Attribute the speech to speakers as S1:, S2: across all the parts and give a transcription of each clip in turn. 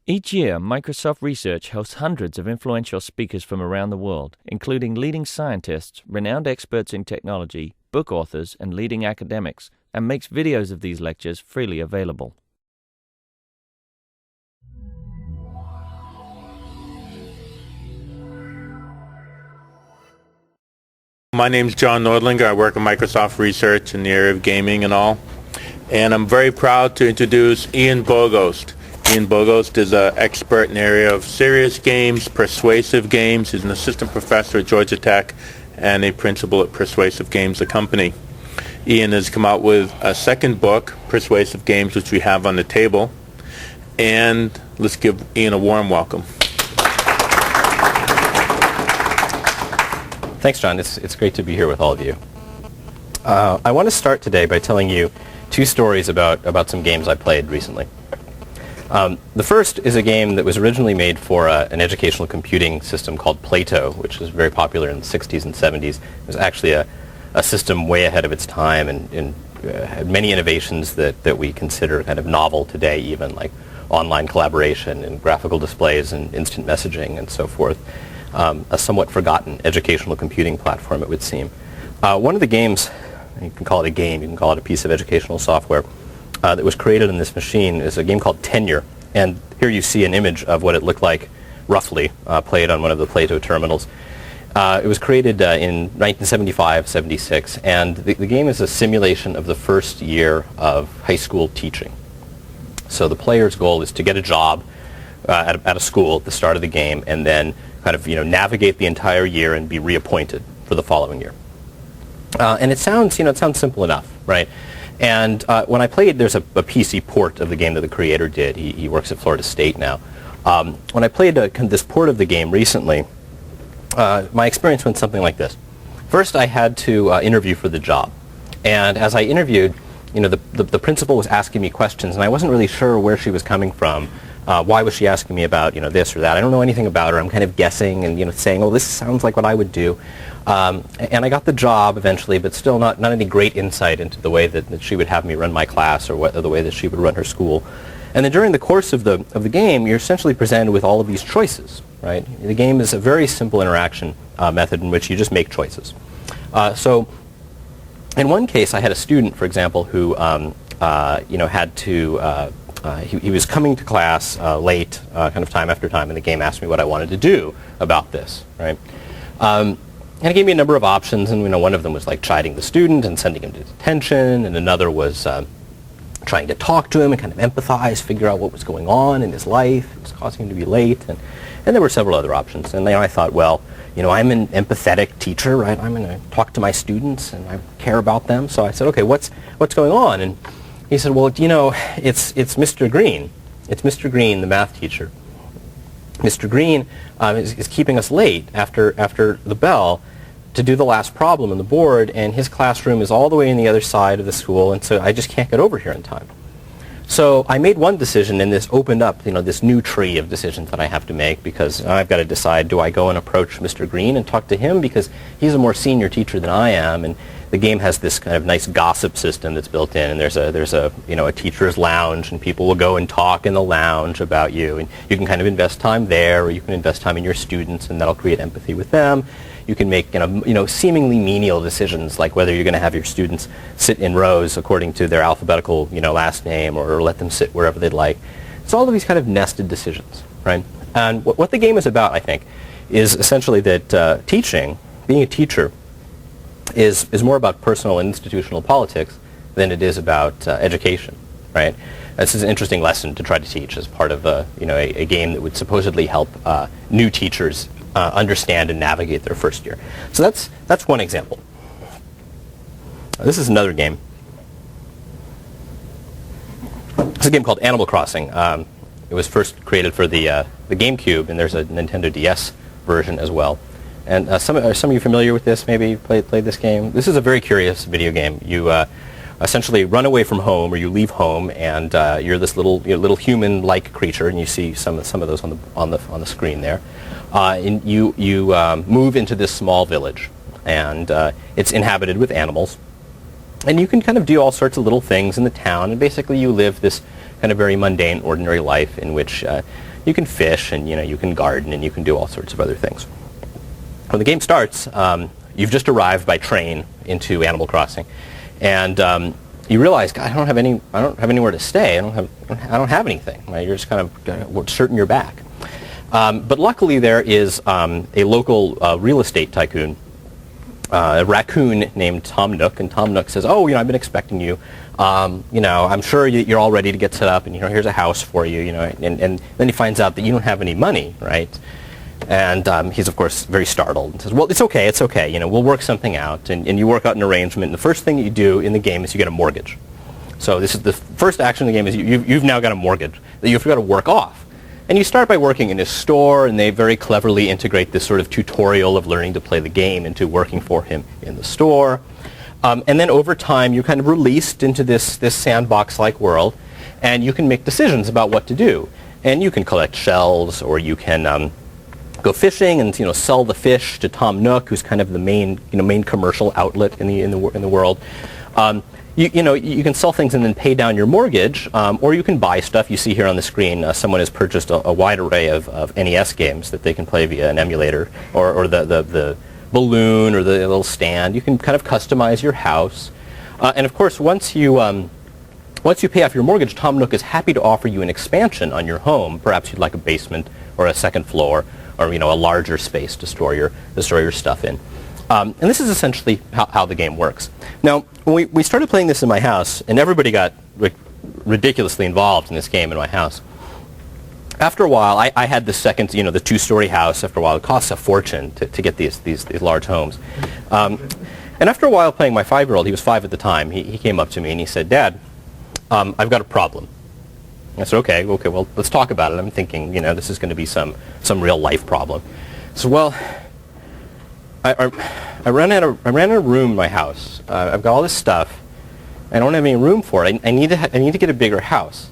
S1: Each year, Microsoft Research hosts hundreds of influential speakers from around the world, including leading scientists, renowned experts in technology, book authors, and leading academics, and makes videos of these lectures freely available.
S2: My name's John Nordlinger. I work at Microsoft Research in the area of gaming and all. And I'm very proud to introduce Ian Bogost. Ian Bogost is an expert in the area of serious games, persuasive games. He's an assistant professor at Georgia Tech and a principal at Persuasive Games, the company. Ian has come out with a second book, Persuasive Games, which we have on the table. And let's give Ian a warm welcome.
S3: Thanks, John. It's great to be here with all of you. I want to start today by telling you two stories about some games I played recently. The first is a game that was originally made for an educational computing system called Plato, which was very popular in the 60s and 70s. It was actually a system way ahead of its time and had many innovations that we consider kind of novel today, even like online collaboration and graphical displays and instant messaging and so forth. A somewhat forgotten educational computing platform, it would seem. One of the games, you can call it a game, you can call it a piece of educational software, that was created in this machine is a game called Tenure. And here you see an image of what it looked like, roughly, played on one of the Plato terminals. It was created in 1975-76, and the game is a simulation of the first year of high school teaching. So the player's goal is to get a job at a school at the start of the game, and then kind of navigate the entire year and be reappointed for the following year. And it sounds simple enough, right? And when I played, there's a PC port of the game that the creator did. He works at Florida State now. When I played this port of the game recently, my experience went something like this. First, I had to interview for the job. And as I interviewed, the principal was asking me questions, and I wasn't really sure where she was coming from. Why was she asking me about this or that? I don't know anything about her. I'm kind of guessing and saying, oh, this sounds like what I would do. And I got the job eventually, but still not any great insight into the way that she would have me run my class or the way that she would run her school. And then during the course of the game, you're essentially presented with all of these choices, right? The game is a very simple interaction method in which you just make choices. So in one case, I had a student, for example, who had to he was coming to class late, kind of time after time, and the game asked me what I wanted to do about this, right? And it gave me a number of options, and one of them was like chiding the student and sending him to detention, and another was trying to talk to him and kind of empathize, figure out what was going on in his life. It was causing him to be late, and there were several other options. And I thought, well, I'm an empathetic teacher, right? I'm going to talk to my students, and I care about them. So I said, okay, what's going on? And he said, well, it's Mr. Green. It's Mr. Green, the math teacher. Mr. Green is keeping us late after the bell to do the last problem on the board, and his classroom is all the way on the other side of the school, and so I just can't get over here in time. So I made one decision, and this opened up this new tree of decisions that I have to make, because I've got to decide, do I go and approach Mr. Green and talk to him, because he's a more senior teacher than I am, and the game has this kind of nice gossip system that's built in, and there's a teacher's lounge, and people will go and talk in the lounge about you, and you can kind of invest time there, or you can invest time in your students, and that'll create empathy with them. You can make seemingly menial decisions, like whether you're going to have your students sit in rows according to their alphabetical last name, or let them sit wherever they'd like. It's all of these kind of nested decisions, right? And what the game is about, I think, is essentially that teaching, being a teacher, is more about personal and institutional politics than it is about education, right? This is an interesting lesson to try to teach as part of a game that would supposedly help new teachers understand and navigate their first year. So that's one example. This is another game. It's a game called Animal Crossing. It was first created for the GameCube, and there's a Nintendo DS version as well. And are some of you familiar with this? Maybe played this game? This is a very curious video game. You essentially run away from home, or you leave home, and you're this little human-like creature, and you see some of those on the screen there. And you move into this small village, and it's inhabited with animals. And you can kind of do all sorts of little things in the town, and basically you live this kind of very mundane, ordinary life in which you can fish and you can garden and you can do all sorts of other things. When the game starts, you've just arrived by train into Animal Crossing, and you realize, God, I don't have anywhere to stay. I don't have anything. Right? You're just kind of certain you're back. But luckily, there is a local real estate tycoon, a raccoon named Tom Nook, and Tom Nook says, "Oh, I've been expecting you. I'm sure you're all ready to get set up, and here's a house for you. And then he finds out that you don't have any money, right?" And he's, of course, very startled and says, "Well, it's okay. We'll work something out." And you work out an arrangement. And the first thing you do in the game is you get a mortgage. So this is the first action in the game is you've now got a mortgage that you've got to work off. And you start by working in his store, and they very cleverly integrate this sort of tutorial of learning to play the game into working for him in the store. And then over time, you're kind of released into this sandbox-like world, and you can make decisions about what to do. And you can collect shells, or you can go fishing and sell the fish to Tom Nook, who's kind of the main commercial outlet in the world. You can sell things and then pay down your mortgage, or you can buy stuff. You see here on the screen, someone has purchased a wide array of NES games that they can play via an emulator, or the balloon or the little stand. You can kind of customize your house. And of course, once you pay off your mortgage, Tom Nook is happy to offer you an expansion on your home. Perhaps you'd like a basement or a second floor, or a larger space to store your stuff in. And this is essentially how the game works. Now, when we started playing this in my house, and everybody got ridiculously involved in this game in my house. After a while, I had the second, the two-story house. After a while, it costs a fortune to get these large homes. And after a while playing my 5-year-old, he was 5 at the time, he came up to me and he said, "Dad, I've got a problem." I said, okay, well, let's talk about it. I'm thinking, this is going to be some real life problem. So, well, I ran out of room in my house. I've got all this stuff. I don't have any room for it. I need to get a bigger house,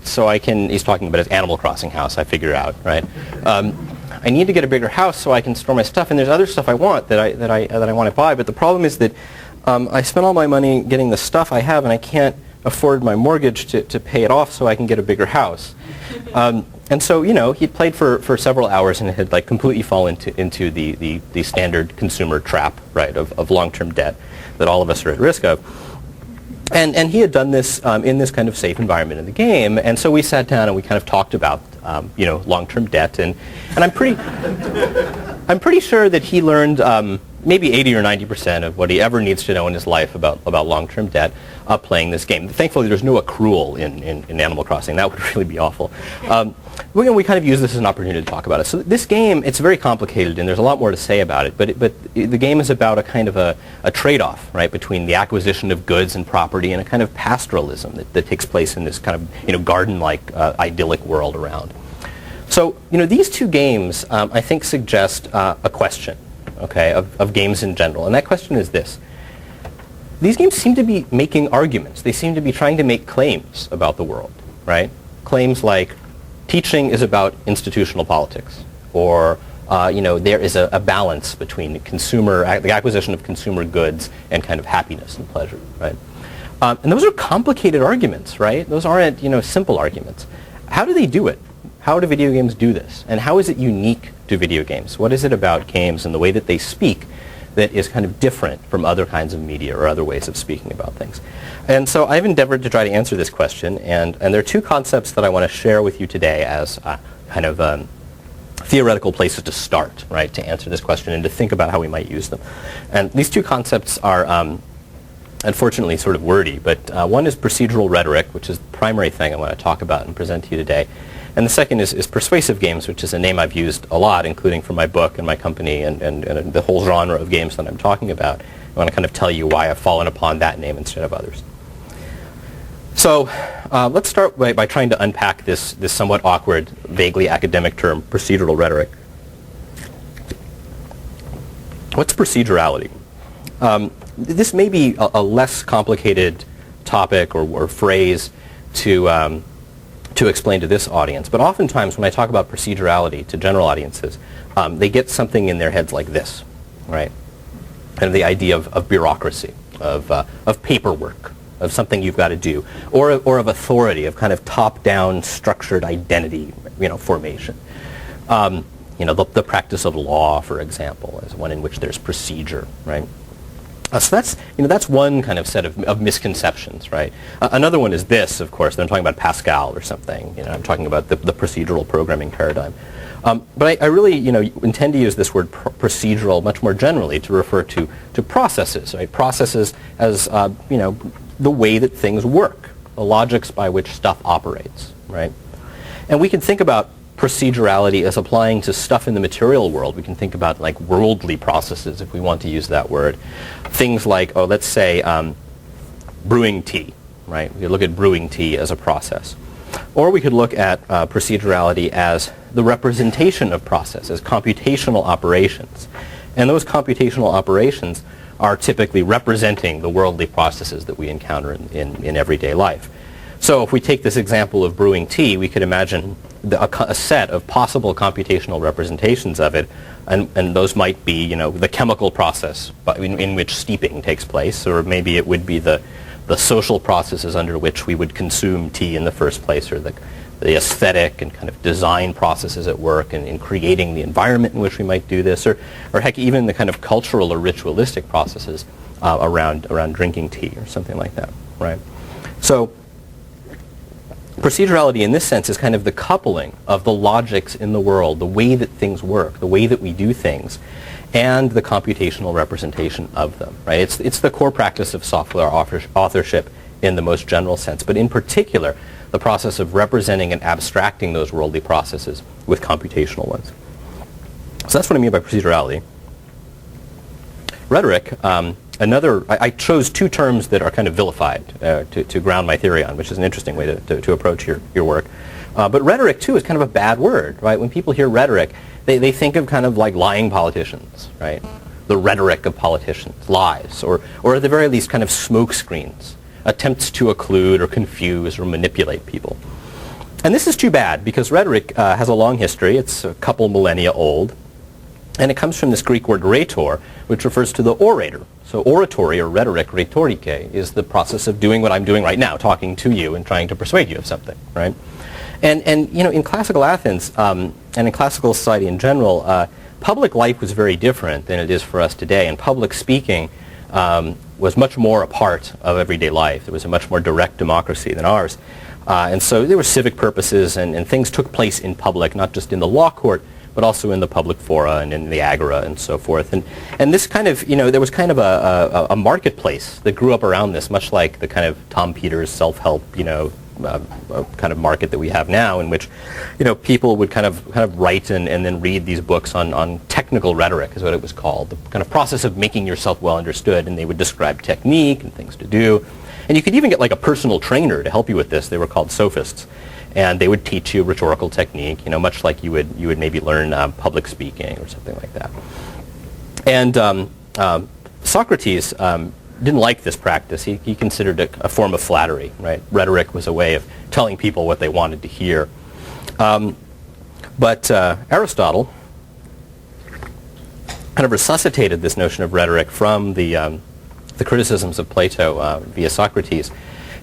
S3: so I can. He's talking about his Animal Crossing house. I figure out, right? I need to get a bigger house so I can store my stuff. And there's other stuff I want that I want to buy. But the problem is that I spent all my money getting the stuff I have, and I can't afford my mortgage to pay it off so I can get a bigger house. And so, he played for several hours and had completely fallen into the standard consumer trap, right, of long-term debt that all of us are at risk of. And he had done this in this kind of safe environment in the game. And so we sat down and we kind of talked about, long-term debt. And I'm pretty sure that he learned maybe 80 or 90% of what he ever needs to know in his life about long-term debt playing this game. Thankfully, there's no accrual in Animal Crossing. That would really be awful. We kind of use this as an opportunity to talk about it. So this game, it's very complicated, and there's a lot more to say about it, but the game is about a kind of a trade-off, right, between the acquisition of goods and property and a kind of pastoralism that takes place in this kind of garden-like idyllic world around. So these two games, I think, suggest a question, okay, of games in general, and that question is this. These games seem to be making arguments. They seem to be trying to make claims about the world, right? Claims like teaching is about institutional politics, or there is a balance between the acquisition of consumer goods and kind of happiness and pleasure, right? And those are complicated arguments, right? Those aren't simple arguments. How do they do it? How do video games do this? And how is it unique to video games? What is it about games and the way that they speak that is kind of different from other kinds of media or other ways of speaking about things? And so I've endeavored to try to answer this question, and there are two concepts that I want to share with you today as kind of theoretical places to start, right, to answer this question and to think about how we might use them. And these two concepts are unfortunately sort of wordy, but one is procedural rhetoric, which is the primary thing I want to talk about and present to you today. And the second is persuasive games, which is a name I've used a lot, including for my book and my company and the whole genre of games that I'm talking about. I want to kind of tell you why I've fallen upon that name instead of others. So let's start by trying to unpack this somewhat awkward, vaguely academic term, procedural rhetoric. What's procedurality? This may be a less complicated topic or phrase to explain to this audience, but oftentimes when I talk about procedurality to general audiences, they get something in their heads like this, right? Kind of the idea of bureaucracy, of paperwork, of something you've got to do, or of authority, of kind of top-down structured identity, formation. The practice of law, for example, is one in which there's procedure, right? So that's one kind of set of misconceptions, right? Another one is this, of course. I'm talking about Pascal or something. I'm talking about the procedural programming paradigm. But I really, intend to use this word procedural much more generally to refer to processes, right? Processes as, the way that things work, the logics by which stuff operates, right? And we can think about procedurality as applying to stuff in the material world. We can think about like worldly processes, if we want to use that word. Things like, let's say brewing tea, right? We could look at brewing tea as a process. Or we could look at procedurality as the representation of processes, computational operations. And those computational operations are typically representing the worldly processes that we encounter in everyday life. So if we take this example of brewing tea, we could imagine a set of possible computational representations of it, and those might be, the chemical process in which steeping takes place, or maybe it would be the social processes under which we would consume tea in the first place, or the aesthetic and kind of design processes at work and in creating the environment in which we might do this, or heck, even the kind of cultural or ritualistic processes around drinking tea or something like that, right? So procedurality in this sense is kind of the coupling of the logics in the world, the way that things work, the way that we do things, and the computational representation of them, right? It's the core practice of software authorship in the most general sense, but in particular, the process of representing and abstracting those worldly processes with computational ones. So that's what I mean by procedurality. Rhetoric, I chose two terms that are kind of vilified to ground my theory on, which is an interesting way to approach your work. But rhetoric, too, is kind of a bad word, right? When people hear rhetoric, they think of kind of like lying politicians, right? The rhetoric of politicians, lies, or at the very least kind of smoke screens, attempts to occlude or confuse or manipulate people. And this is too bad, because rhetoric has a long history. It's a couple millennia old. And it comes from this Greek word rhetor, which refers to the orator. So oratory, or rhetoric, rhetorike, is the process of doing what I'm doing right now, talking to you and trying to persuade you of something, right? And in classical Athens, and in classical society in general, public life was very different than it is for us today. And public speaking was much more a part of everyday life. There was a much more direct democracy than ours. And so there were civic purposes, and things took place in public, not just in the law court, but also in the public fora and in the agora and so forth. And this kind of, there was kind of a marketplace that grew up around this, much like the kind of Tom Peters self-help, kind of market that we have now, in which, people would kind of write and then read these books on technical rhetoric, is what it was called, the kind of process of making yourself well understood, and they would describe technique and things to do. And you could even get like a personal trainer to help you with this. They were called sophists. And they would teach you rhetorical technique, much like you would maybe learn public speaking or something like that. And Socrates didn't like this practice. He considered it a form of flattery, right? Rhetoric was a way of telling people what they wanted to hear. But Aristotle kind of resuscitated this notion of rhetoric from the criticisms of Plato via Socrates,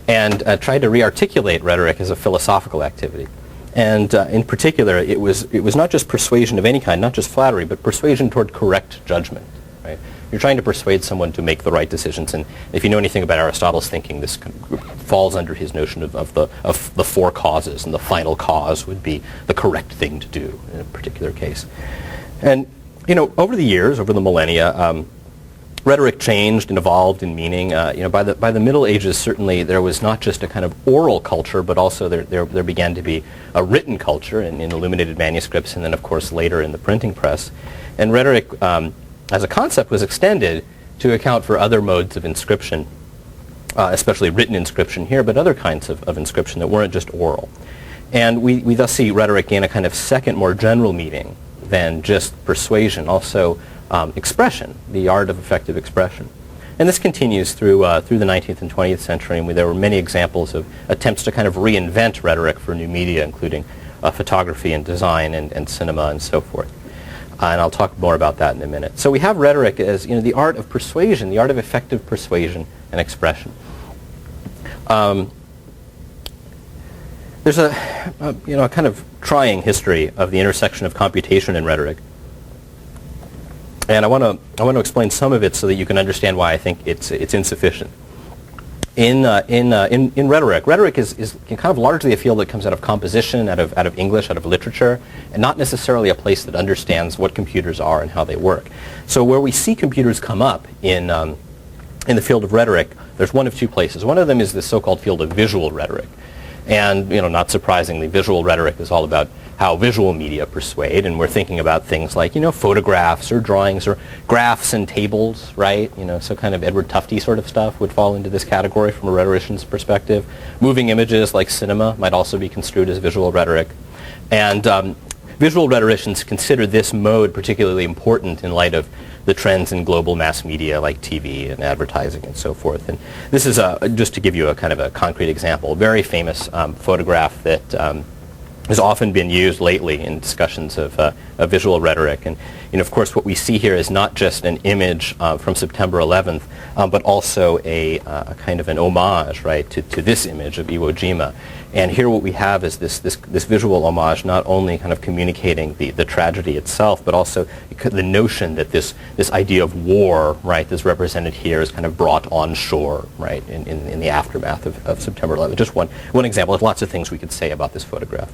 S3: and tried to re-articulate rhetoric as a philosophical activity. And in particular, it was not just persuasion of any kind, not just flattery, but persuasion toward correct judgment, right? You're trying to persuade someone to make the right decisions, and if you know anything about Aristotle's thinking, this falls under his notion of the four causes, and the final cause would be the correct thing to do in a particular case. And over the years, over the millennia, rhetoric changed and evolved in meaning. By the Middle Ages, certainly there was not just a kind of oral culture, but also there began to be a written culture in illuminated manuscripts, and then of course later in the printing press. And rhetoric, as a concept, was extended to account for other modes of inscription, especially written inscription here, but other kinds of inscription that weren't just oral. And we thus see rhetoric gain a kind of second, more general meaning than just persuasion, also expression, the art of effective expression. And this continues through the 19th and 20th century, and there were many examples of attempts to kind of reinvent rhetoric for new media, including photography and design and cinema and so forth. And I'll talk more about that in a minute. So we have rhetoric as the art of persuasion, the art of effective persuasion and expression. There's a kind of trying history of the intersection of computation and rhetoric. And I want to explain some of it so that you can understand why I think it's insufficient. In rhetoric is kind of largely a field that comes out of composition, out of English, out of literature, and not necessarily a place that understands what computers are and how they work. So where we see computers come up in the field of rhetoric, there's one of two places. One of them is the so-called field of visual rhetoric. And, not surprisingly, visual rhetoric is all about how visual media persuade, and we're thinking about things like, photographs or drawings or graphs and tables, right? So kind of Edward Tufte sort of stuff would fall into this category from a rhetorician's perspective. Moving images like cinema might also be construed as visual rhetoric. And visual rhetoricians consider this mode particularly important in light of the trends in global mass media like TV and advertising and so forth. And this is just to give you a kind of a concrete example, a very famous photograph that has often been used lately in discussions of visual rhetoric. And of course, what we see here is not just an image from September 11th, but also a kind of an homage, right, to this image of Iwo Jima. And here what we have is this visual homage, not only kind of communicating the tragedy itself, but also the notion that this idea of war, right, that's represented here is kind of brought on shore, right, in the aftermath of September 11th. Just one example. There's lots of things we could say about this photograph.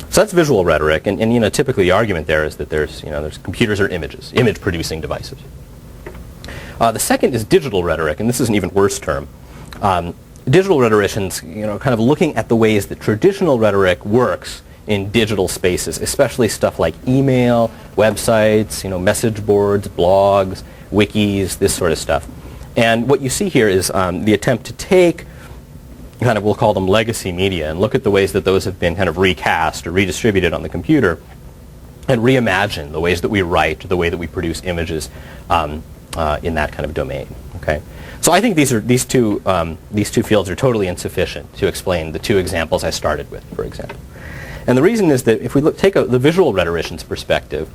S3: So that's visual rhetoric, and typically the argument there is that there's computers are images, image-producing devices. The second is digital rhetoric, and this is an even worse term. Digital rhetoricians, kind of looking at the ways that traditional rhetoric works in digital spaces, especially stuff like email, websites, message boards, blogs, wikis, this sort of stuff. And what you see here is the attempt to take we'll call them legacy media, and look at the ways that those have been kind of recast or redistributed on the computer, and reimagine the ways that we write, the way that we produce images in that kind of domain. Okay, so I think these two fields are totally insufficient to explain the two examples I started with, for example. And the reason is that if we take the visual rhetorician's perspective,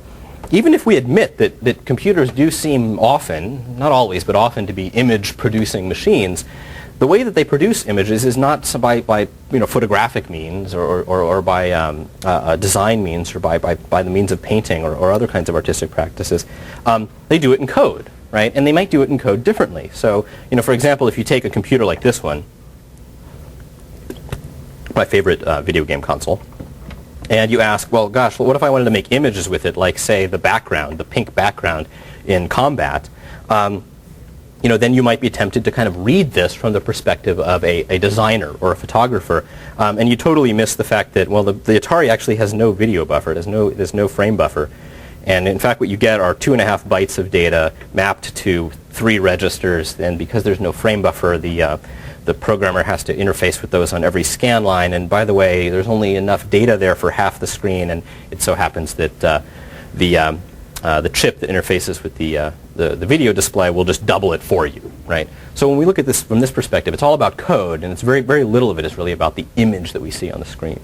S3: even if we admit that computers do seem often, not always, but often to be image-producing machines, the way that they produce images is not by photographic means or by design means or by the means of painting or other kinds of artistic practices. They do it in code, right? And they might do it in code differently. So, for example, if you take a computer like this one, my favorite video game console, and you ask, well, gosh, what if I wanted to make images with it, like, say, the pink background in combat? Then you might be tempted to kind of read this from the perspective of a designer or a photographer, and you totally miss the fact that, well, the Atari actually has no video buffer, there's no frame buffer, and in fact what you get are 2.5 bytes of data mapped to 3 registers, and because there's no frame buffer, the programmer has to interface with those on every scan line, and by the way, there's only enough data there for half the screen, and it so happens that the chip that interfaces with the video display will just double it for you, right? So when we look at this from this perspective, it's all about code, and it's very, very little of it is really about the image that we see on the screen.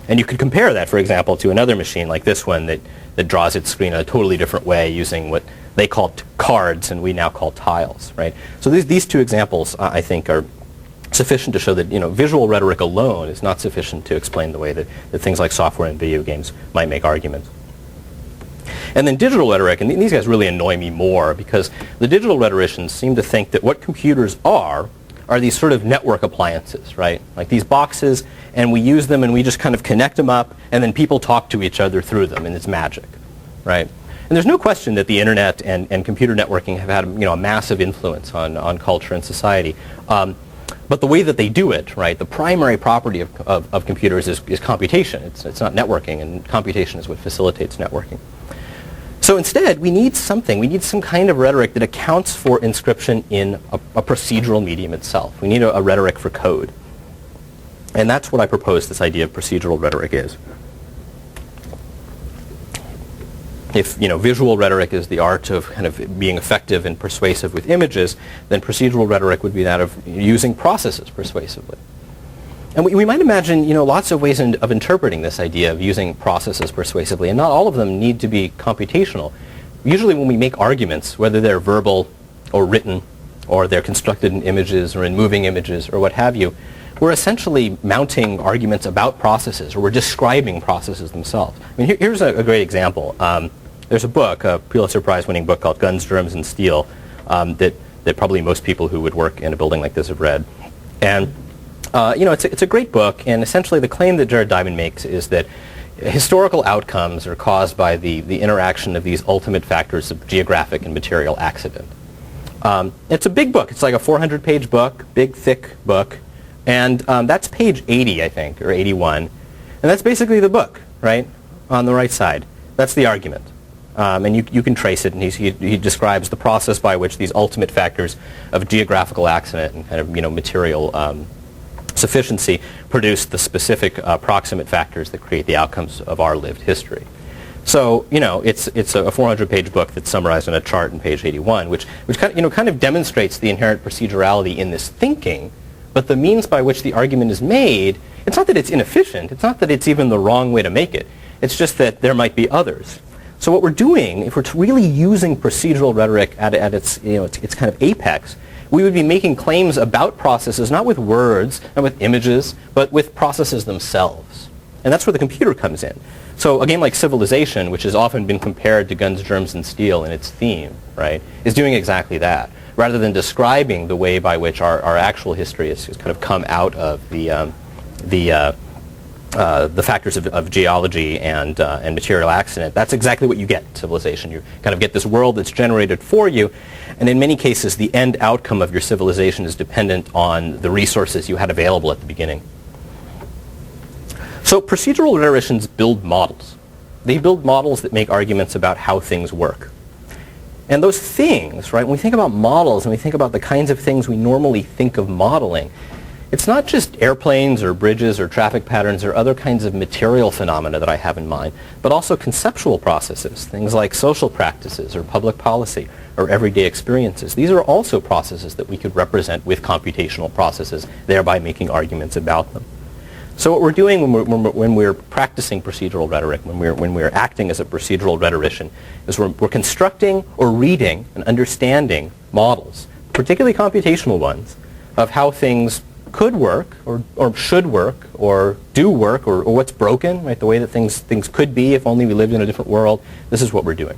S3: And you could compare that, for example, to another machine like this one that draws its screen in a totally different way using what they call cards and we now call tiles, right? So these two examples, I think, are sufficient to show that visual rhetoric alone is not sufficient to explain the way that things like software and video games might make arguments. And then digital rhetoric, and these guys really annoy me more because the digital rhetoricians seem to think that what computers are these sort of network appliances, right? Like these boxes, and we use them and we just kind of connect them up, and then people talk to each other through them, and it's magic, right? And there's no question that the internet and computer networking have had a massive influence on culture and society. But the way that they do it, right, the primary property of computers is computation. It's not networking, and computation is what facilitates networking. So instead, we need some kind of rhetoric that accounts for inscription in a procedural medium itself. We need a rhetoric for code. And that's what I propose this idea of procedural rhetoric is. If visual rhetoric is the art of kind of being effective and persuasive with images, then procedural rhetoric would be that of using processes persuasively. And we might imagine lots of ways of interpreting this idea of using processes persuasively, and not all of them need to be computational. Usually when we make arguments, whether they're verbal or written or they're constructed in images or in moving images or what have you, we're essentially mounting arguments about processes, or we're describing processes themselves. I mean, here's a great example. There's a book, a Pulitzer Prize-winning book called Guns, Germs, and Steel that probably most people who would work in a building like this have read. And it's a great book, and essentially the claim that Jared Diamond makes is that historical outcomes are caused by the interaction of these ultimate factors of geographic and material accident. It's a big book. It's like a 400-page book, big, thick book. And that's page 80, I think, or 81. And that's basically the book, right, on the right side. That's the argument. And you can trace it, and he describes the process by which these ultimate factors of geographical accident and kind of, material sufficiency produce the specific proximate factors that create the outcomes of our lived history. So, it's a 400-page book that's summarized on a chart on page 81, which kind of demonstrates the inherent procedurality in this thinking. But the means by which the argument is made, it's not that it's inefficient. It's not that it's even the wrong way to make it. It's just that there might be others. So what we're doing, if we're really using procedural rhetoric at its kind of apex, we would be making claims about processes, not with words and with images, but with processes themselves. And that's where the computer comes in. So a game like Civilization, which has often been compared to Guns, Germs, and Steel in its theme, right, is doing exactly that. Rather than describing the way by which our actual history has kind of come out of the factors of geology and material accident, that's exactly what you get in Civilization. You kind of get this world that's generated for you, and in many cases the end outcome of your civilization is dependent on the resources you had available at the beginning. So procedural rhetoricians build models. They build models that make arguments about how things work. And those things, right, when we think about models and we think about the kinds of things we normally think of modeling, it's not just airplanes or bridges or traffic patterns or other kinds of material phenomena that I have in mind, but also conceptual processes, things like social practices or public policy or everyday experiences. These are also processes that we could represent with computational processes, thereby making arguments about them. So what we're doing when we're practicing procedural rhetoric, when we're acting as a procedural rhetorician, is we're constructing or reading and understanding models, particularly computational ones, of how things could work or should work or do work or what's broken, right? The way that things could be if only we lived in a different world. This is what we're doing.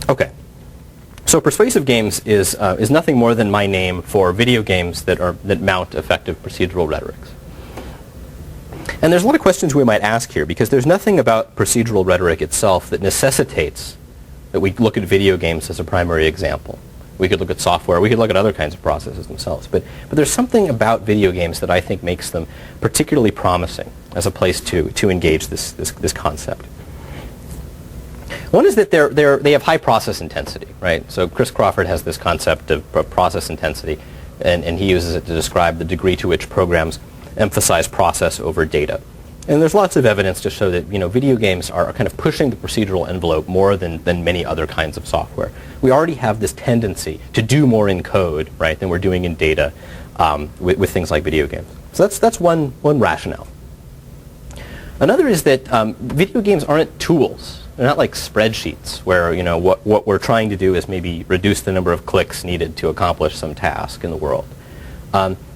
S3: Okay. So persuasive games is nothing more than my name for video games that mount effective procedural rhetorics. And there's a lot of questions we might ask here, because there's nothing about procedural rhetoric itself that necessitates that we look at video games as a primary example. We could look at software. We could look at other kinds of processes themselves. But there's something about video games that I think makes them particularly promising as a place to engage this concept. One is that they have high process intensity, right? So Chris Crawford has this concept of process intensity, and he uses it to describe the degree to which programs emphasize process over data. And there's lots of evidence to show that video games are kind of pushing the procedural envelope more than many other kinds of software. We already have this tendency to do more in code, right, than we're doing in data with things like video games. So that's one rationale. Another is that video games aren't tools. They're not like spreadsheets where what we're trying to do is maybe reduce the number of clicks needed to accomplish some task in the world.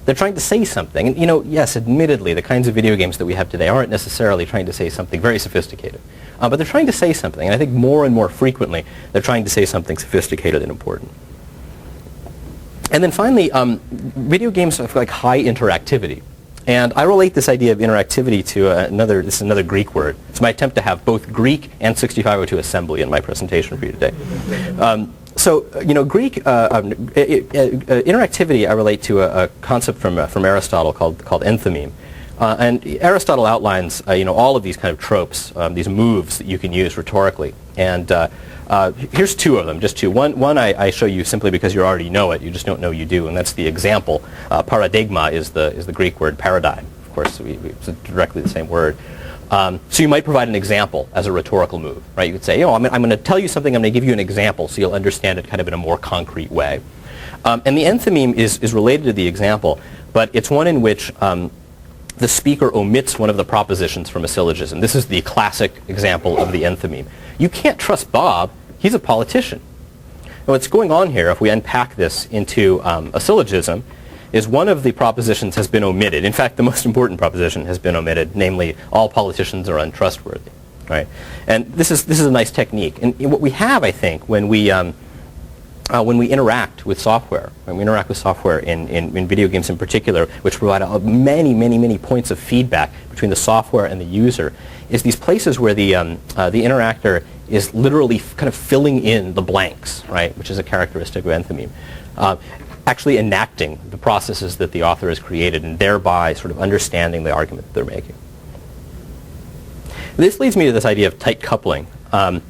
S3: They're trying to say something. And yes, admittedly, the kinds of video games that we have today aren't necessarily trying to say something very sophisticated. But they're trying to say something. And I think more and more frequently, they're trying to say something sophisticated and important. And then finally, video games have like high interactivity. And I relate this idea of interactivity to another Greek word. It's my attempt to have both Greek and 6502 assembly in my presentation for you today. So, Greek interactivity I relate to a concept from Aristotle called enthymeme. And Aristotle outlines, all of these kind of tropes, these moves that you can use rhetorically. And here's two of them, just two. One I show you simply because you already know it. You just don't know you do, and that's the example. Paradigma is the Greek word paradigm. Of course, it's directly the same word. So you might provide an example as a rhetorical move, right? You could say, I'm going to tell you something. I'm going to give you an example, so you'll understand it kind of in a more concrete way. And the enthymeme is related to the example, but it's one in which the speaker omits one of the propositions from a syllogism. This is the classic example of the enthymeme. You can't trust Bob. He's a politician. what's going on here, if we unpack this into a syllogism, is one of the propositions has been omitted. In fact, the most important proposition has been omitted, namely, all politicians are untrustworthy. Right? And this is a nice technique. And what we have, I think, when we interact with software, in video games in particular, which provide many points of feedback between the software and the user, is these places where the interactor is literally kind of filling in the blanks, right? Which is a characteristic of enthymeme. Actually enacting the processes that the author has created and thereby sort of understanding the argument that they're making. This leads me to this idea of tight coupling. There's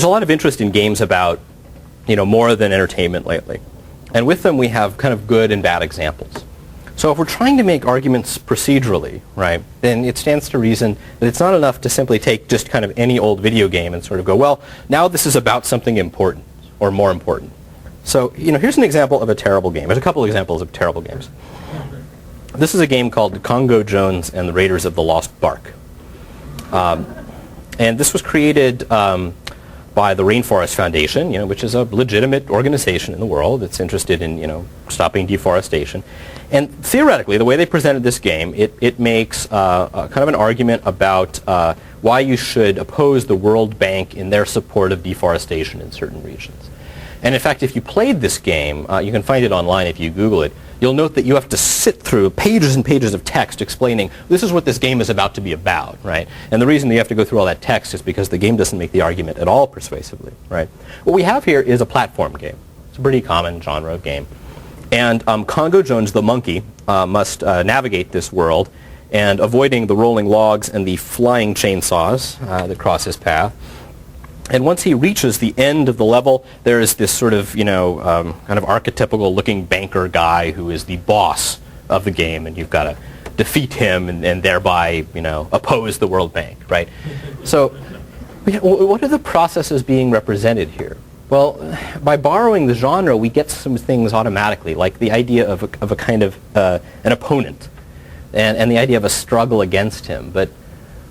S3: a lot of interest in games about, more than entertainment lately. And with them we have kind of good and bad examples. So if we're trying to make arguments procedurally, right, then it stands to reason that it's not enough to simply take just kind of any old video game and sort of go, well, now this is about something important or more important. So, here's an example of a terrible game. There's a couple examples of terrible games. This is a game called Congo Jones and the Raiders of the Lost Bark. And this was created by the Rainforest Foundation, which is a legitimate organization in the world that's interested in, stopping deforestation. And theoretically, the way they presented this game, it makes kind of an argument about why you should oppose the World Bank in their support of deforestation in certain regions. And in fact, if you played this game, you can find it online if you Google it, you'll note that you have to sit through pages and pages of text explaining this is what this game is about to be about, right? And the reason that you have to go through all that text is because the game doesn't make the argument at all persuasively, right? What we have here is a platform game. It's a pretty common genre of game. And Congo Jones, the monkey, must navigate this world, and avoiding the rolling logs and the flying chainsaws that cross his path. And once he reaches the end of the level, there is this sort of, kind of archetypical looking banker guy who is the boss of the game, and you've got to defeat him and thereby, oppose the World Bank, right? So what are the processes being represented here? Well, by borrowing the genre, we get some things automatically, like the idea of a kind of an opponent and the idea of a struggle against him. But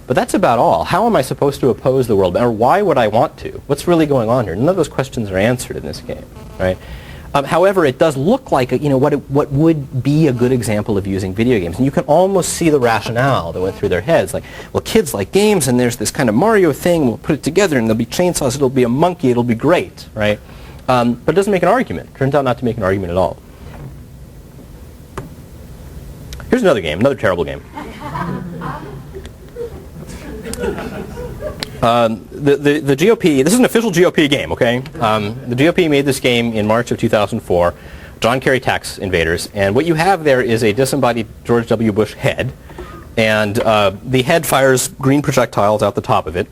S3: that's about all. How am I supposed to oppose the World Bank? Or why would I want to? What's really going on here? None of those questions are answered in this game, right? However, it does look like what would be a good example of using video games. And you can almost see the rationale that went through their heads. Like, well, kids like games, and there's this kind of Mario thing. We'll put it together, and there'll be chainsaws. It'll be a monkey. It'll be great, right? But it doesn't make an argument. Turns out not to make an argument at all. Here's another game, another terrible game. The GOP, this is an official GOP game, okay? The GOP made this game in March of 2004, John Kerry Tax Invaders, and what you have there is a disembodied George W. Bush head, and the head fires green projectiles out the top of it,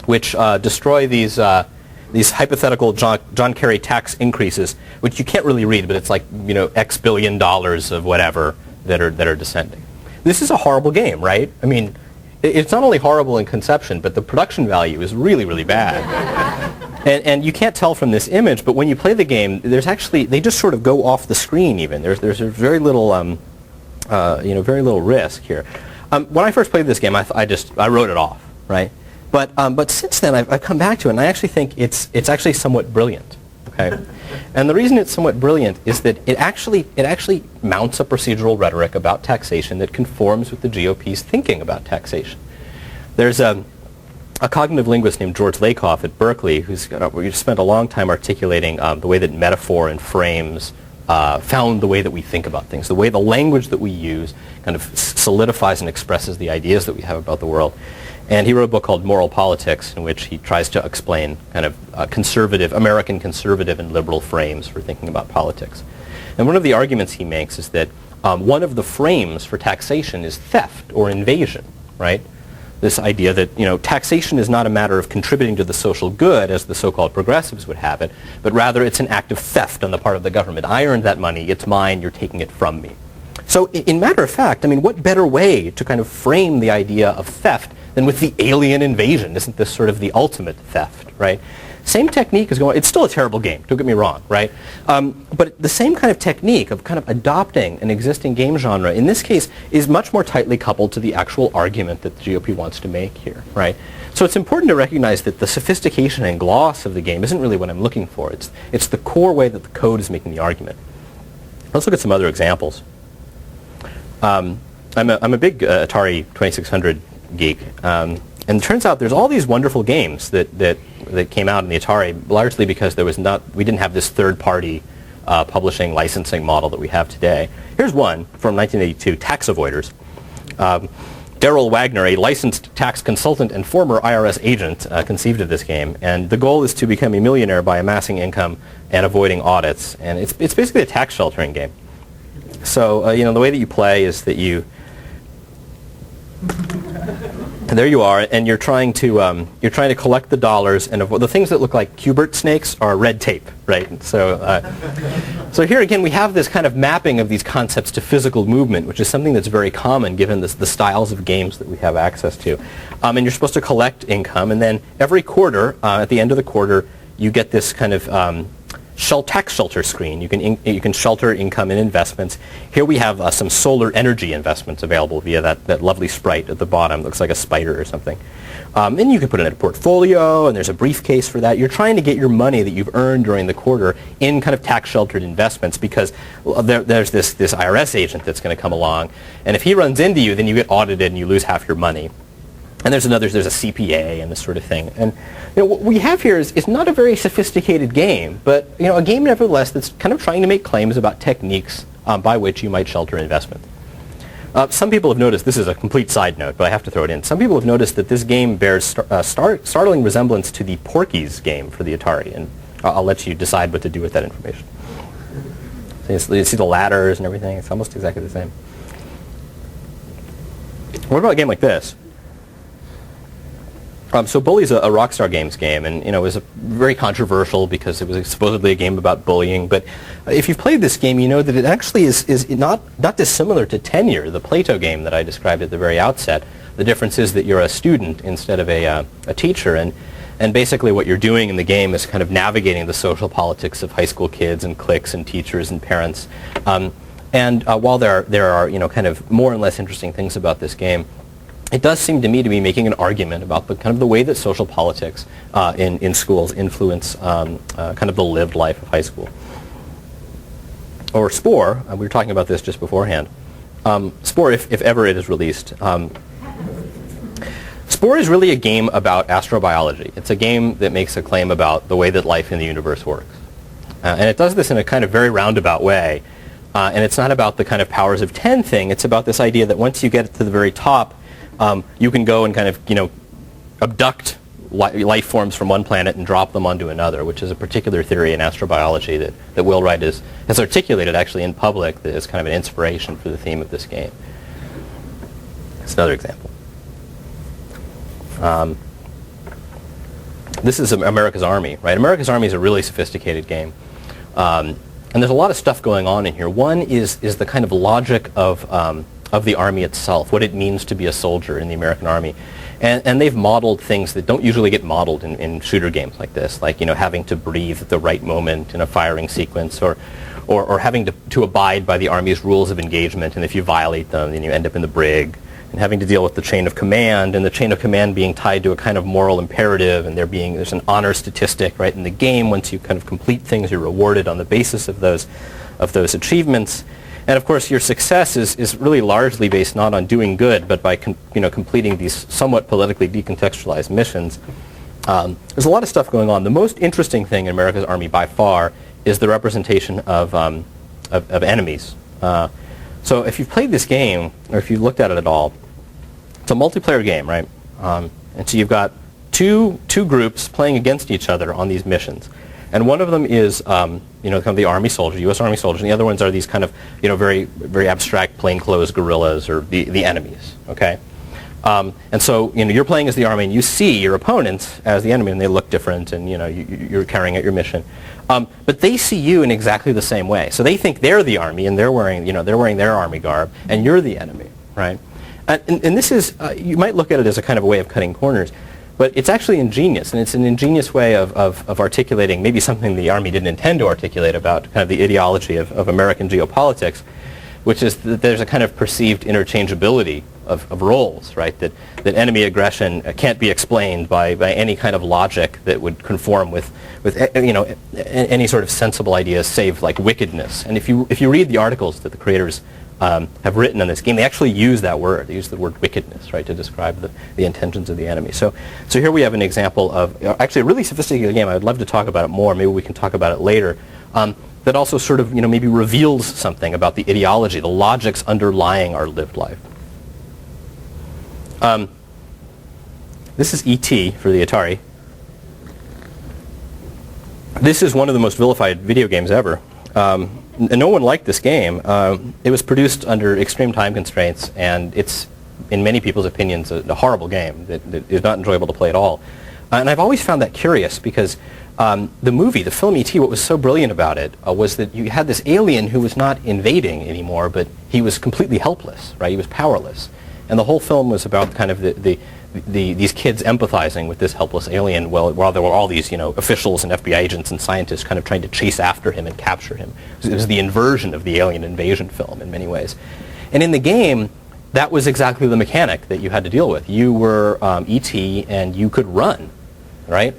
S3: which destroy these hypothetical John Kerry tax increases, which you can't really read, but it's like, X billion dollars of whatever that are descending. This is a horrible game, right? I mean, it's not only horrible in conception, but the production value is really, really bad. and you can't tell from this image, but when you play the game, there's actually, they just sort of go off the screen even. There's very little, very little risk here. When I first played this game, I wrote it off, right? But since then, I've come back to it, and I actually think it's actually somewhat brilliant, okay? And the reason it's somewhat brilliant is that it actually mounts a procedural rhetoric about taxation that conforms with the GOP's thinking about taxation. There's a cognitive linguist named George Lakoff at Berkeley who's spent a long time articulating the way that metaphor and frames found the way that we think about things, the way the language that we use kind of solidifies and expresses the ideas that we have about the world. And he wrote a book called Moral Politics, in which he tries to explain kind of American conservative and liberal frames for thinking about politics. And one of the arguments he makes is that one of the frames for taxation is theft or invasion, right? This idea that, taxation is not a matter of contributing to the social good, as the so-called progressives would have it, but rather it's an act of theft on the part of the government. I earned that money, it's mine, you're taking it from me. So in matter of fact, I mean, what better way to kind of frame the idea of theft than with the alien invasion? Isn't this sort of the ultimate theft, right? Same technique is going. It's still a terrible game. Don't get me wrong, right? But the same kind of technique of kind of adopting an existing game genre in this case is much more tightly coupled to the actual argument that the GOP wants to make here, right? So it's important to recognize that the sophistication and gloss of the game isn't really what I'm looking for. It's the core way that the code is making the argument. Let's look at some other examples. I'm a big Atari 2600 geek, and it turns out there's all these wonderful games that came out in the Atari, largely because we didn't have this third-party publishing licensing model that we have today. Here's one from 1982, Tax Avoiders. Daryl Wagner, a licensed tax consultant and former IRS agent, conceived of this game, and the goal is to become a millionaire by amassing income and avoiding audits. And it's basically a tax sheltering game. So the way that you play is that and there you are, and you're trying to collect the dollars, and the things that look like Q*bert snakes are red tape, right? So here again we have this kind of mapping of these concepts to physical movement, which is something that's very common given the styles of games that we have access to. And you're supposed to collect income, and then every quarter, at the end of the quarter, you get this kind of tax shelter screen. You can shelter income and investments. Here we have some solar energy investments available via that lovely sprite at the bottom. Looks like a spider or something. And you can put it in a portfolio, and there's a briefcase for that. You're trying to get your money that you've earned during the quarter in kind of tax sheltered investments because there's this IRS agent that's going to come along, and if he runs into you, then you get audited and you lose half your money. And there's a CPA and this sort of thing. And what we have here is not a very sophisticated game, but a game nevertheless that's kind of trying to make claims about techniques by which you might shelter investment. Some people have noticed, this is a complete side note, but I have to throw it in. Some people have noticed that this game bears startling resemblance to the Porky's game for the Atari, and I'll let you decide what to do with that information. So you see the ladders and everything, it's almost exactly the same. What about a game like this? So Bully's a Rockstar Games game, and it was very controversial because it was supposedly a game about bullying. But if you've played this game, you know that it actually is not dissimilar to Tenure, the Plato game that I described at the very outset. The difference is that you're a student instead of a teacher, and basically what you're doing in the game is kind of navigating the social politics of high school kids and cliques and teachers and parents. And while there are kind of more and less interesting things about this game, it does seem to me to be making an argument about the way that social politics in schools influence kind of the lived life of high school. Or Spore, we were talking about this just beforehand. Spore, if ever it is released, Spore is really a game about astrobiology. It's a game that makes a claim about the way that life in the universe works. And it does this in a kind of very roundabout way. And it's not about the kind of powers of 10 thing. It's about this idea that once you get to the very top, you can go and kind of, abduct life forms from one planet and drop them onto another, which is a particular theory in astrobiology that Will Wright has articulated actually in public that is kind of an inspiration for the theme of this game. That's another example. This is America's Army, right? America's Army is a really sophisticated game. And there's a lot of stuff going on in here. One is the kind of logic of the Army itself, what it means to be a soldier in the American Army. And they've modeled things that don't usually get modeled in shooter games like this, like having to breathe at the right moment in a firing sequence, or having to abide by the Army's rules of engagement, and if you violate them, then you end up in the brig, and having to deal with the chain of command, and the chain of command being tied to a kind of moral imperative, and there's an honor statistic, right, in the game. Once you kind of complete things, you're rewarded on the basis of those achievements. And of course, your success is really largely based not on doing good, but by completing these somewhat politically decontextualized missions. There's a lot of stuff going on. The most interesting thing in America's Army by far is the representation of enemies. So if you've played this game, or if you've looked at it at all, it's a multiplayer game, right? And so you've got two groups playing against each other on these missions. And one of them is, kind of the Army soldier, U.S. Army soldiers, and the other ones are these kind of, very, very abstract plainclothes guerrillas, or the enemies, okay? And so, you're playing as the Army, and you see your opponents as the enemy, and they look different, and, you're carrying out your mission. But they see you in exactly the same way. So they think they're the Army, and they're wearing their Army garb, and you're the enemy, right? And this is, you might look at it as a kind of a way of cutting corners. But it's actually ingenious, and it's an ingenious way of articulating maybe something the Army didn't intend to articulate about kind of the ideology of American geopolitics, which is that there's a kind of perceived interchangeability of roles, right? That enemy aggression can't be explained by any kind of logic that would conform with any sort of sensible ideas, save like wickedness. And if you read the articles that the creators have written on this game, they actually use that word. They use the word wickedness, right, to describe the intentions of the enemy. So here we have an example of actually a really sophisticated game. I would love to talk about it more. Maybe we can talk about it later. That also sort of maybe reveals something about the ideology, the logics underlying our lived life. This is E.T. for the Atari. This is one of the most vilified video games ever. And no one liked this game. It was produced under extreme time constraints, and it's, in many people's opinions, a horrible game that is not enjoyable to play at all. And I've always found that curious because the film E.T., what was so brilliant about it was that you had this alien who was not invading anymore, but he was completely helpless, right? He was powerless. And the whole film was about kind of these kids empathizing with this helpless alien while there were all these officials and FBI agents and scientists kind of trying to chase after him and capture him. It was the inversion of the alien invasion film in many ways. And in the game, that was exactly the mechanic that you had to deal with. You were E.T. and you could run, right?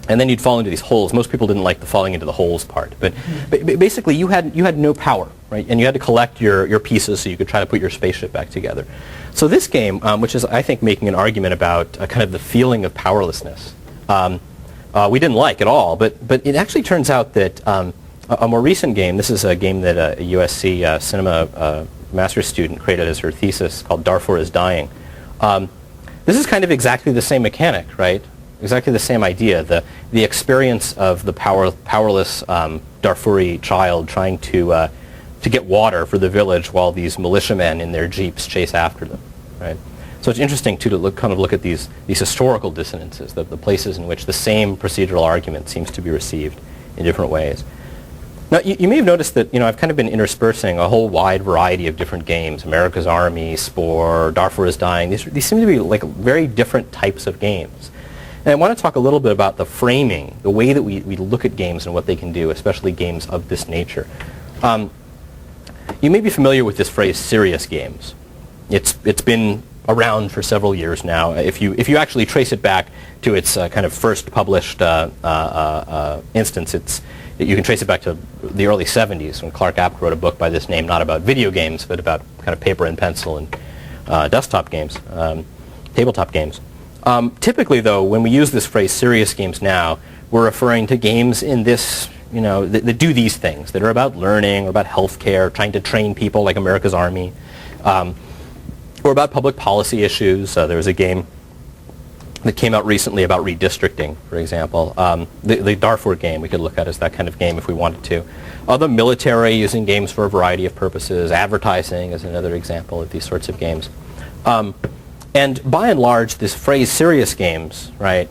S3: And then you'd fall into these holes. Most people didn't like the falling into the holes part. But basically, you had no power, right? And you had to collect your pieces so you could try to put your spaceship back together. So this game, which is, I think, making an argument about kind of the feeling of powerlessness, we didn't like at all. But it actually turns out that a more recent game, this is a game that a USC cinema master's student created as her thesis called Darfur is Dying. This is kind of exactly the same mechanic, right? Exactly the same idea, the experience of the powerless Darfuri child trying to get water for the village while these militiamen in their jeeps chase after them, right? So it's interesting too to look at these historical dissonances, the places in which the same procedural argument seems to be received in different ways. Now you may have noticed that I've kind of been interspersing a whole wide variety of different games: America's Army, Spore, Darfur is Dying. These seem to be like very different types of games. And I want to talk a little bit about the framing, the way that we look at games and what they can do, especially games of this nature. You may be familiar with this phrase, serious games. It's been around for several years now. If you actually trace it back to its kind of first published instance, you can trace it back to the early 70s when Clark Apt wrote a book by this name, not about video games, but about kind of paper and pencil and desktop games, tabletop games. Typically, though, when we use this phrase "serious games" now, we're referring to games in this, that do these things, that are about learning or about healthcare, trying to train people like America's Army, or about public policy issues. There was a game that came out recently about redistricting, for example. The Darfur game we could look at as that kind of game if we wanted to. The military using games for a variety of purposes. Advertising is another example of these sorts of games. And by and large, this phrase "serious games," right,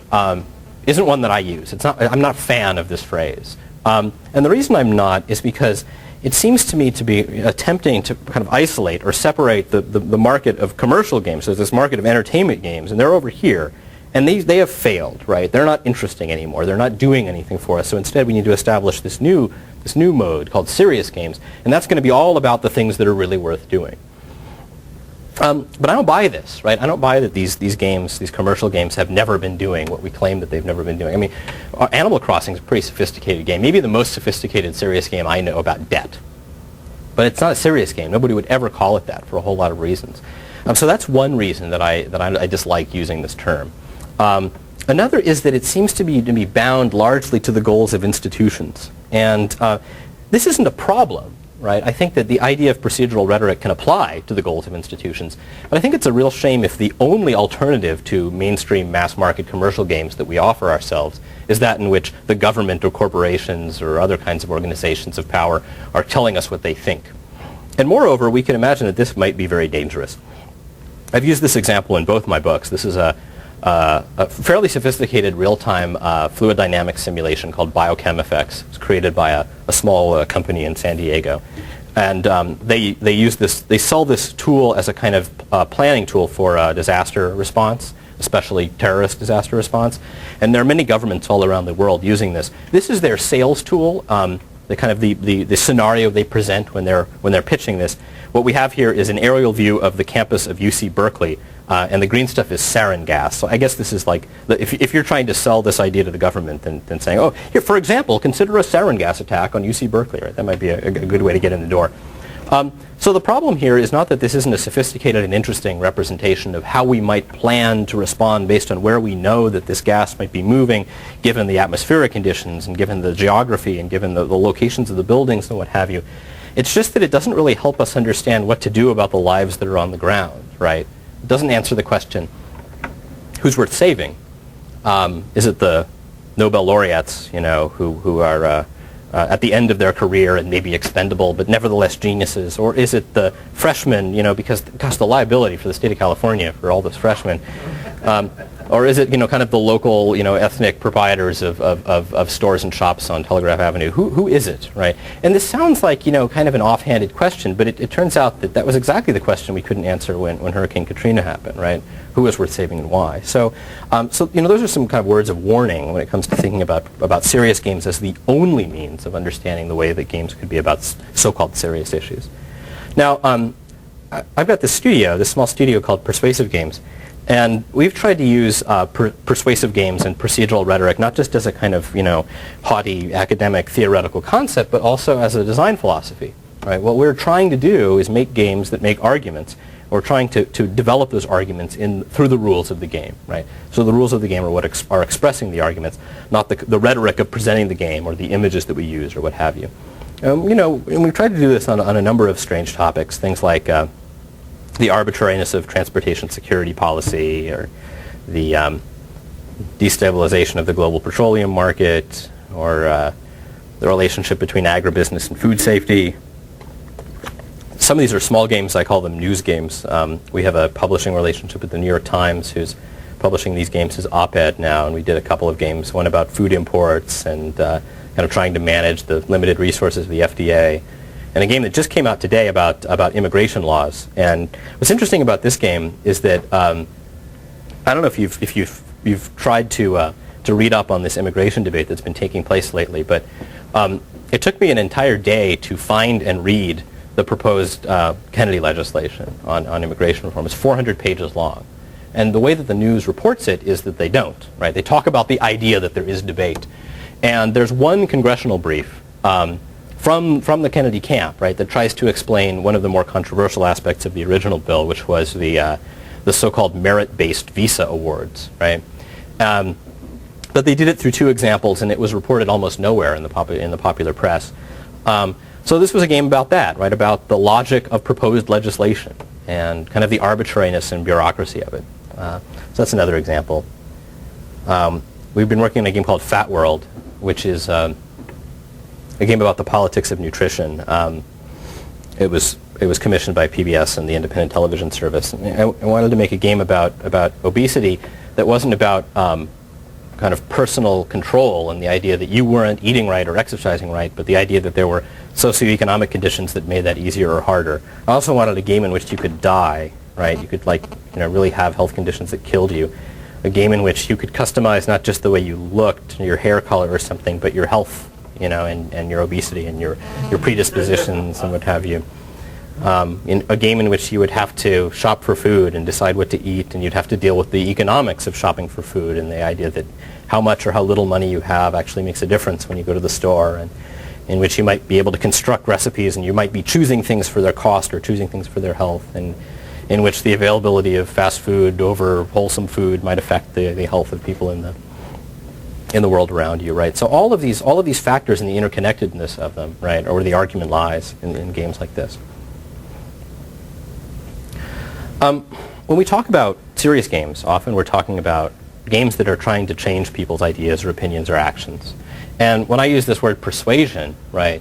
S3: isn't one that I use. I'm not a fan of this phrase. And the reason I'm not is because it seems to me to be attempting to kind of isolate or separate the market of commercial games. There's this market of entertainment games, and they're over here. And they have failed, right? They're not interesting anymore. They're not doing anything for us. So instead, we need to establish this new mode called serious games. And that's going to be all about the things that are really worth doing. But I don't buy this, right? I don't buy that these games, these commercial games, have never been doing what we claim that they've never been doing. I mean, Animal Crossing is a pretty sophisticated game, maybe the most sophisticated serious game I know about debt. But it's not a serious game. Nobody would ever call it that for a whole lot of reasons. So that's one reason that I dislike using this term. Another is that it seems to be bound largely to the goals of institutions. And this isn't a problem. Right? I think that the idea of procedural rhetoric can apply to the goals of institutions, but I think it's a real shame if the only alternative to mainstream mass market commercial games that we offer ourselves is that in which the government or corporations or other kinds of organizations of power are telling us what they think. And moreover, we can imagine that this might be very dangerous. I've used this example in both my books. This is a fairly sophisticated real-time fluid dynamics simulation called Biochem Effects. It's created by a small company in San Diego. And they sell this tool as a kind of planning tool for disaster response. especially terrorist disaster response. And there are many governments all around the world using this. This is their sales tool, the kind of the scenario they present when they're pitching this. What we have here is an aerial view of the campus of UC Berkeley, and the green stuff is sarin gas. So I guess this is like, if you're trying to sell this idea to the government, then saying, oh, here, for example, consider a sarin gas attack on UC Berkeley, right? That might be a good way to get in the door. So the problem here is not that this isn't a sophisticated and interesting representation of how we might plan to respond based on where we know that this gas might be moving, given the atmospheric conditions and given the geography and given the locations of the buildings and what have you. It's just that it doesn't really help us understand what to do about the lives that are on the ground, right? It doesn't answer the question, who's worth saving? Is it the Nobel laureates, who are at the end of their career and maybe expendable, but nevertheless geniuses? Or is it the freshmen, because the liability for the state of California for all those freshmen? Or is it, kind of the local, ethnic proprietors of stores and shops on Telegraph Avenue? Who is it, right? And this sounds like, kind of an offhanded question, but it turns out that was exactly the question we couldn't answer when Hurricane Katrina happened, right? Who is worth saving and why? So those are some kind of words of warning when it comes to thinking about serious games as the only means of understanding the way that games could be about so-called serious issues. Now, I've got this small studio called Persuasive Games. And we've tried to use persuasive games and procedural rhetoric not just as a kind of, haughty academic theoretical concept, but also as a design philosophy. Right? What we're trying to do is make games that make arguments. We're trying to develop those arguments through the rules of the game. Right? So the rules of the game are what are expressing the arguments, not the rhetoric of presenting the game or the images that we use or what have you. And we've tried to do this on a number of strange topics, things like the arbitrariness of transportation security policy, or the destabilization of the global petroleum market, or the relationship between agribusiness and food safety. Some of these are small games. I call them news games. We have a publishing relationship with the New York Times, who's publishing these games as op-ed now, and we did a couple of games, one about food imports and kind of trying to manage the limited resources of the FDA. And a game that just came out today about immigration laws. And what's interesting about this game is that I don't know if you've tried to read up on this immigration debate that's been taking place lately, but it took me an entire day to find and read the proposed Kennedy legislation on immigration reform. It's 400 pages long. And the way that the news reports it is that they don't, right? They talk about the idea that there is debate. And there's one congressional brief from the Kennedy camp, right, that tries to explain one of the more controversial aspects of the original bill, which was the so-called merit-based visa awards, right? But they did it through two examples, and it was reported almost nowhere in the popular press. So this was a game about that, right, about the logic of proposed legislation and kind of the arbitrariness and bureaucracy of it. So that's another example. We've been working on a game called Fat World, which is a game about the politics of nutrition. It was commissioned by PBS and the Independent Television Service. And I wanted to make a game about obesity that wasn't about kind of personal control and the idea that you weren't eating right or exercising right, but the idea that there were socioeconomic conditions that made that easier or harder. I also wanted a game in which you could die, right? You could really have health conditions that killed you. A game in which you could customize not just the way you looked, your hair color or something, but your health, and your obesity and your predispositions and what have you. In a game in which you would have to shop for food and decide what to eat, and you'd have to deal with the economics of shopping for food and the idea that how much or how little money you have actually makes a difference when you go to the store, and in which you might be able to construct recipes and you might be choosing things for their cost or choosing things for their health, and in which the availability of fast food over wholesome food might affect the health of people in the world around you, right? So all of these factors and the interconnectedness of them, right, or where the argument lies in games like this. When we talk about serious games, often we're talking about games that are trying to change people's ideas or opinions or actions. And when I use this word persuasion, right,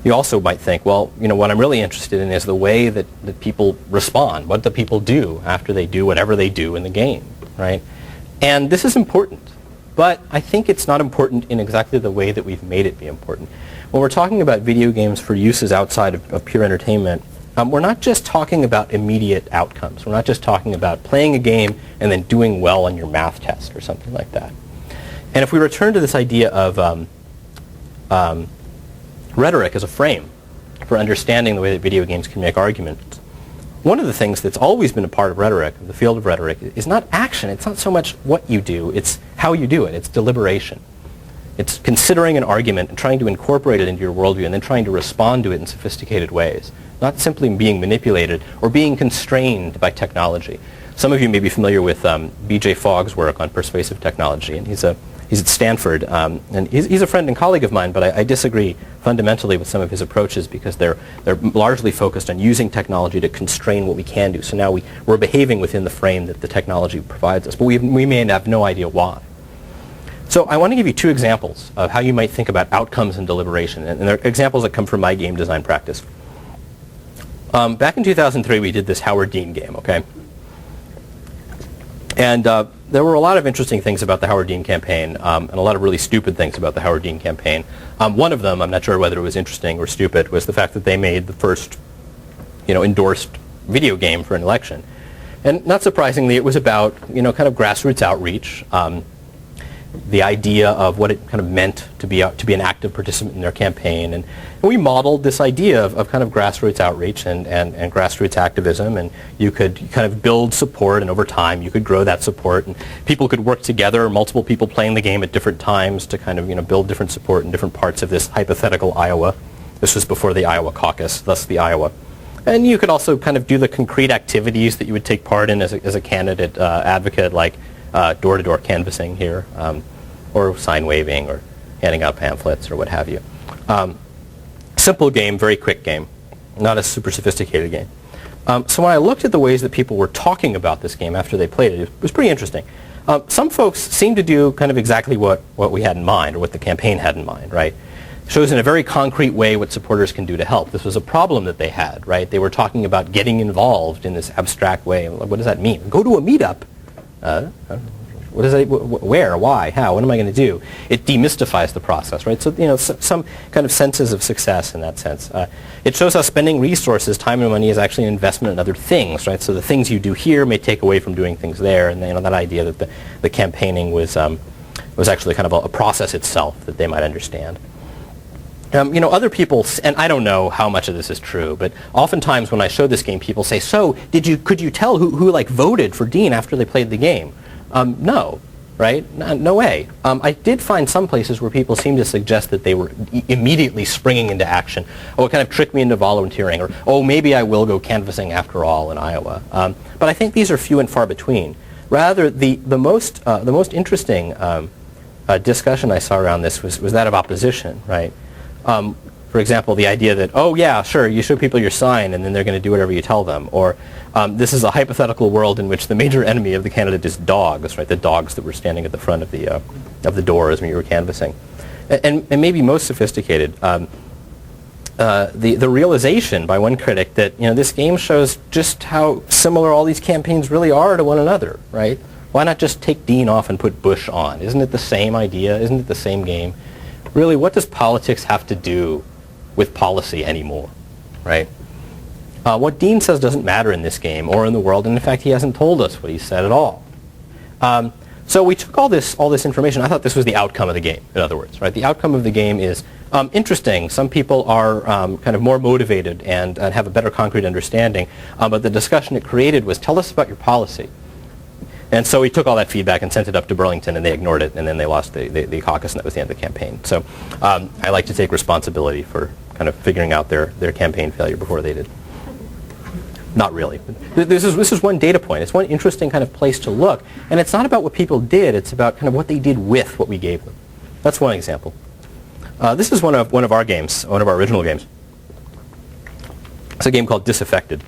S3: you also might think, well, what I'm really interested in is the way that people respond, what the people do after they do whatever they do in the game, right? And this is important, but I think it's not important in exactly the way that we've made it be important. When we're talking about video games for uses outside of pure entertainment, we're not just talking about immediate outcomes. We're not just talking about playing a game and then doing well on your math test or something like that. And if we return to this idea of rhetoric as a frame for understanding the way that video games can make arguments, one of the things that's always been a part of rhetoric, the field of rhetoric, is not action. It's not so much what you do, it's how you do it. It's deliberation. It's considering an argument and trying to incorporate it into your worldview and then trying to respond to it in sophisticated ways, not simply being manipulated or being constrained by technology. Some of you may be familiar with B.J. Fogg's work on persuasive technology, and he's at Stanford, and he's a friend and colleague of mine, but I disagree fundamentally with some of his approaches because they're largely focused on using technology to constrain what we can do. So now we're behaving within the frame that the technology provides us, but we may have no idea why. So I want to give you two examples of how you might think about outcomes and deliberation, and they're examples that come from my game design practice. Back in 2003, we did this Howard Dean game, okay? And there were a lot of interesting things about the Howard Dean campaign, and a lot of really stupid things about the Howard Dean campaign. One of them, I'm not sure whether it was interesting or stupid, was the fact that they made the first, endorsed video game for an election. And not surprisingly, it was about, kind of grassroots outreach, the idea of what it kind of meant to be an active participant in their campaign. And we modeled this idea of kind of grassroots outreach and grassroots activism, and you could kind of build support, and over time you could grow that support, and people could work together, multiple people playing the game at different times to kind of build different support in different parts of this hypothetical Iowa. This was before the Iowa caucus, thus the Iowa. And you could also kind of do the concrete activities that you would take part in as a candidate advocate, like door-to-door canvassing here, or sign waving, or handing out pamphlets, or what have you. Simple game, very quick game, not a super sophisticated game. So when I looked at the ways that people were talking about this game after they played it, it was pretty interesting. Some folks seemed to do kind of exactly what we had in mind, or what the campaign had in mind, right? Shows in a very concrete way what supporters can do to help. This was a problem that they had, right? They were talking about getting involved in this abstract way. What does that mean? Go to a meetup. What is that? Where? Why? How? What am I going to do? It demystifies the process, right? So, some kind of senses of success in that sense. It shows how spending resources, time and money, is actually an investment in other things, right? So the things you do here may take away from doing things there, and that idea that the campaigning was actually kind of a process itself that they might understand. Other people, and I don't know how much of this is true, but oftentimes when I show this game, people say, "So, could you tell who voted for Dean after they played the game?" No, right? No way. I did find some places where people seemed to suggest that they were immediately springing into action. Oh, it kind of tricked me into volunteering, or oh, maybe I will go canvassing after all in Iowa. But I think these are few and far between. Rather, the most interesting discussion I saw around this was that of opposition, right? For example, the idea that, oh yeah, sure, you show people your sign and then they're going to do whatever you tell them. Or this is a hypothetical world in which the major enemy of the candidate is dogs, right? The dogs that were standing at the front of the doors when you were canvassing. And maybe most sophisticated, the realization by one critic that this game shows just how similar all these campaigns really are to one another, right? Why not just take Dean off and put Bush on? Isn't it the same idea? Isn't it the same game? Really, what does politics have to do with policy anymore, right? What Dean says doesn't matter in this game or in the world, and in fact, he hasn't told us what he said at all. So we took all this information. I thought this was the outcome of the game, in other words, right? The outcome of the game is interesting. Some people are kind of more motivated and have a better concrete understanding, but the discussion it created was, tell us about your policy. And so we took all that feedback and sent it up to Burlington, and they ignored it, and then they lost the caucus, and that was the end of the campaign. So I like to take responsibility for kind of figuring out their campaign failure before they did. Not really. This is one data point. It's one interesting kind of place to look, and it's not about what people did. It's about kind of what they did with what we gave them. That's one example. This is one of our games, one of our original games. It's a game called Disaffected.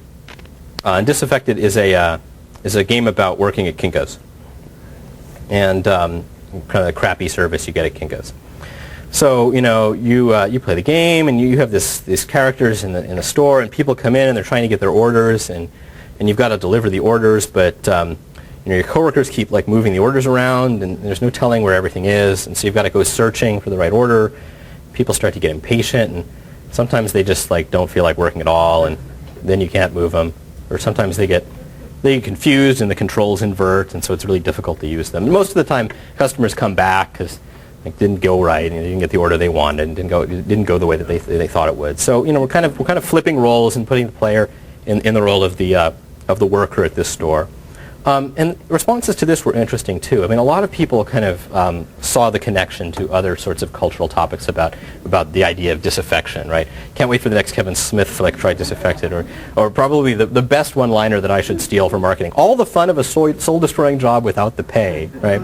S3: And Disaffected is a game about working at Kinko's and kind of the crappy service you get at Kinko's. So you play the game, and you have these characters in the store, and people come in and they're trying to get their orders, and you've got to deliver the orders, but your coworkers keep like moving the orders around, and there's no telling where everything is, and so you've got to go searching for the right order. People start to get impatient, and sometimes they just like don't feel like working at all, and then you can't move them, or sometimes they get confused and the controls invert, and so it's really difficult to use them. And most of the time, customers come back because it didn't go right, and they didn't get the order they wanted, and it didn't go the way that they thought it would. So we're kind of flipping roles and putting the player in the role of the worker at this store. And responses to this were interesting too. I mean, a lot of people kind of saw the connection to other sorts of cultural topics about the idea of disaffection, right? Can't wait for the next Kevin Smith flick, try Disaffected, or probably the best one-liner that I should steal for marketing. All the fun of a soul-destroying job without the pay, right?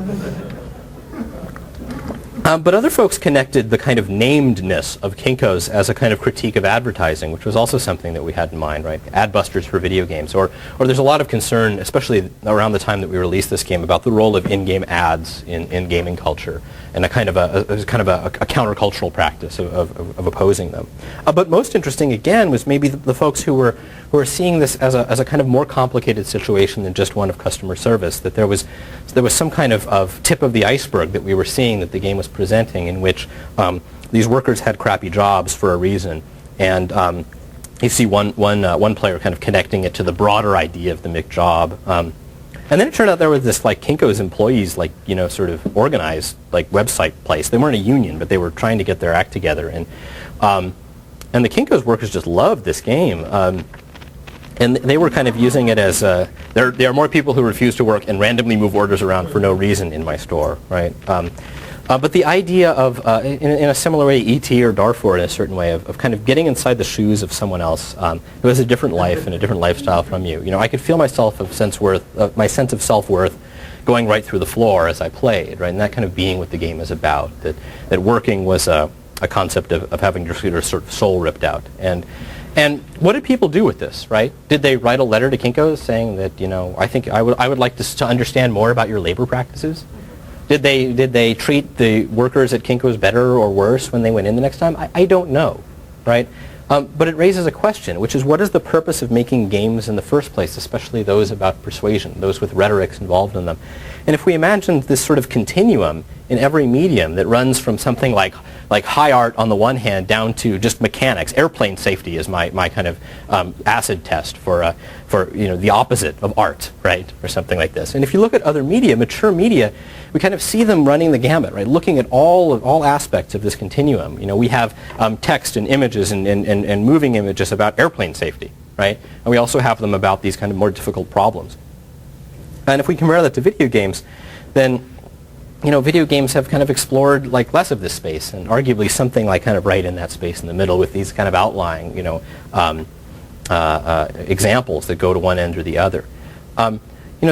S3: But other folks connected the kind of namedness of Kinko's as a kind of critique of advertising, which was also something that we had in mind, right? Ad busters for video games. Or there's a lot of concern, especially around the time that we released this game, about the role of in-game ads in gaming culture, and a kind of a countercultural practice of opposing them. But most interesting, again, was maybe the folks who were seeing this as a kind of more complicated situation than just one of customer service, that there was some kind of tip of the iceberg that we were seeing that the game was presenting, in which these workers had crappy jobs for a reason, and you see one player kind of connecting it to the broader idea of the McJob. And then it turned out there was this like Kinko's employees, sort of organized like website place. They weren't a union, but they were trying to get their act together, and the Kinko's workers just loved this game. And they were kind of using it as there are more people who refuse to work and randomly move orders around for no reason in my store, right? But the idea of, in a similar way, E.T. or Darfur in a certain way, of kind of getting inside the shoes of someone else who has a different life and a different lifestyle from you. I could feel my sense of self-worth going right through the floor as I played, right? And that kind of being what the game is about, that working was a concept of having your sort of soul ripped out. And what did people do with this, right? Did they write a letter to Kinko's saying that, I think I would like to understand more about your labor practices? Did they treat the workers at Kinko's better or worse when they went in the next time? I don't know, right? But it raises a question, which is, what is the purpose of making games in the first place, especially those about persuasion, those with rhetorics involved in them? And if we imagine this sort of continuum in every medium that runs from something like high art on the one hand down to just mechanics, airplane safety is my kind of acid test for the opposite of art, right, or something like this. And if you look at other media, mature media, we kind of see them running the gamut, right, looking at all aspects of this continuum. We have text and images and moving images about airplane safety, right, and we also have them about these kind of more difficult problems. And if we compare that to video games, then video games have kind of explored less of this space, and arguably something kind of right in that space in the middle with these kind of outlying examples that go to one end or the other.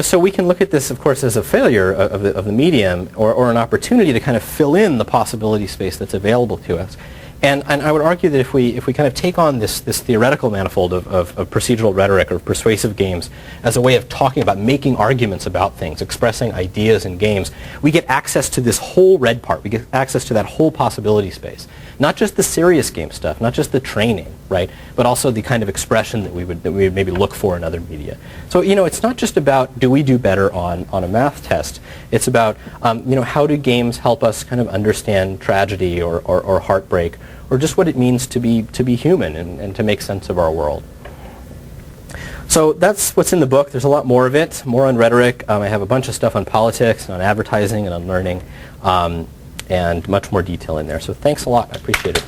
S3: So we can look at this, of course, as a failure of the medium, or an opportunity to kind of fill in the possibility space that's available to us. And I would argue that if we kind of take on this theoretical manifold of procedural rhetoric or persuasive games as a way of talking about making arguments about things, expressing ideas in games, we get access to this whole red part. We get access to that whole possibility space. Not just the serious game stuff, not just the training, right, but also the kind of expression that we would maybe look for in other media. So it's not just about do we do better on a math test. It's about how do games help us kind of understand tragedy or heartbreak, or just what it means to be human and to make sense of our world. So that's what's in the book. There's a lot more of it, more on rhetoric. I have a bunch of stuff on politics and on advertising and on learning, and much more detail in there. So thanks a lot. I appreciate it.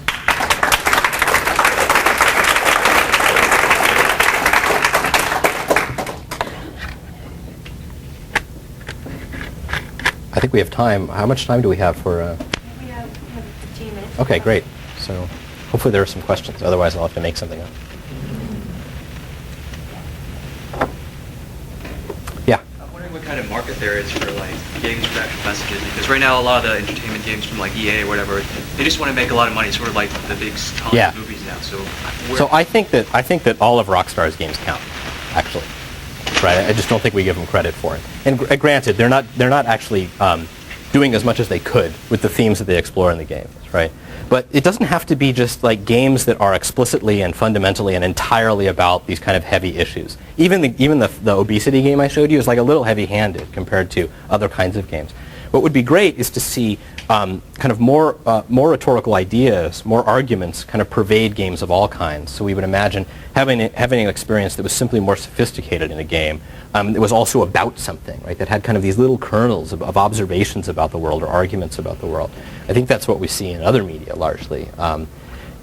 S3: I think we have time. How much time do we have for?
S4: We have 15 minutes.
S3: Okay, great. So hopefully there are some questions. Otherwise, I'll have to make something up. Yeah.
S5: I'm wondering what kind of market there is for games with actual messages, because right now a lot of the entertainment games from EA or whatever, they just want to make a lot of money, sort of like the big Hollywood movies now. So
S3: I think that all of Rockstar's games count, actually. Right. I just don't think we give them credit for it. And granted, they're not actually doing as much as they could with the themes that they explore in the games, right? But it doesn't have to be just games that are explicitly and fundamentally and entirely about these kind of heavy issues. Even the obesity game I showed you is a little heavy-handed compared to other kinds of games. What would be great is to see kind of more rhetorical ideas, more arguments kind of pervade games of all kinds. So we would imagine having an experience that was simply more sophisticated in a game. It was also about something, right? That had kind of these little kernels of observations about the world or arguments about the world. I think that's what we see in other media largely. And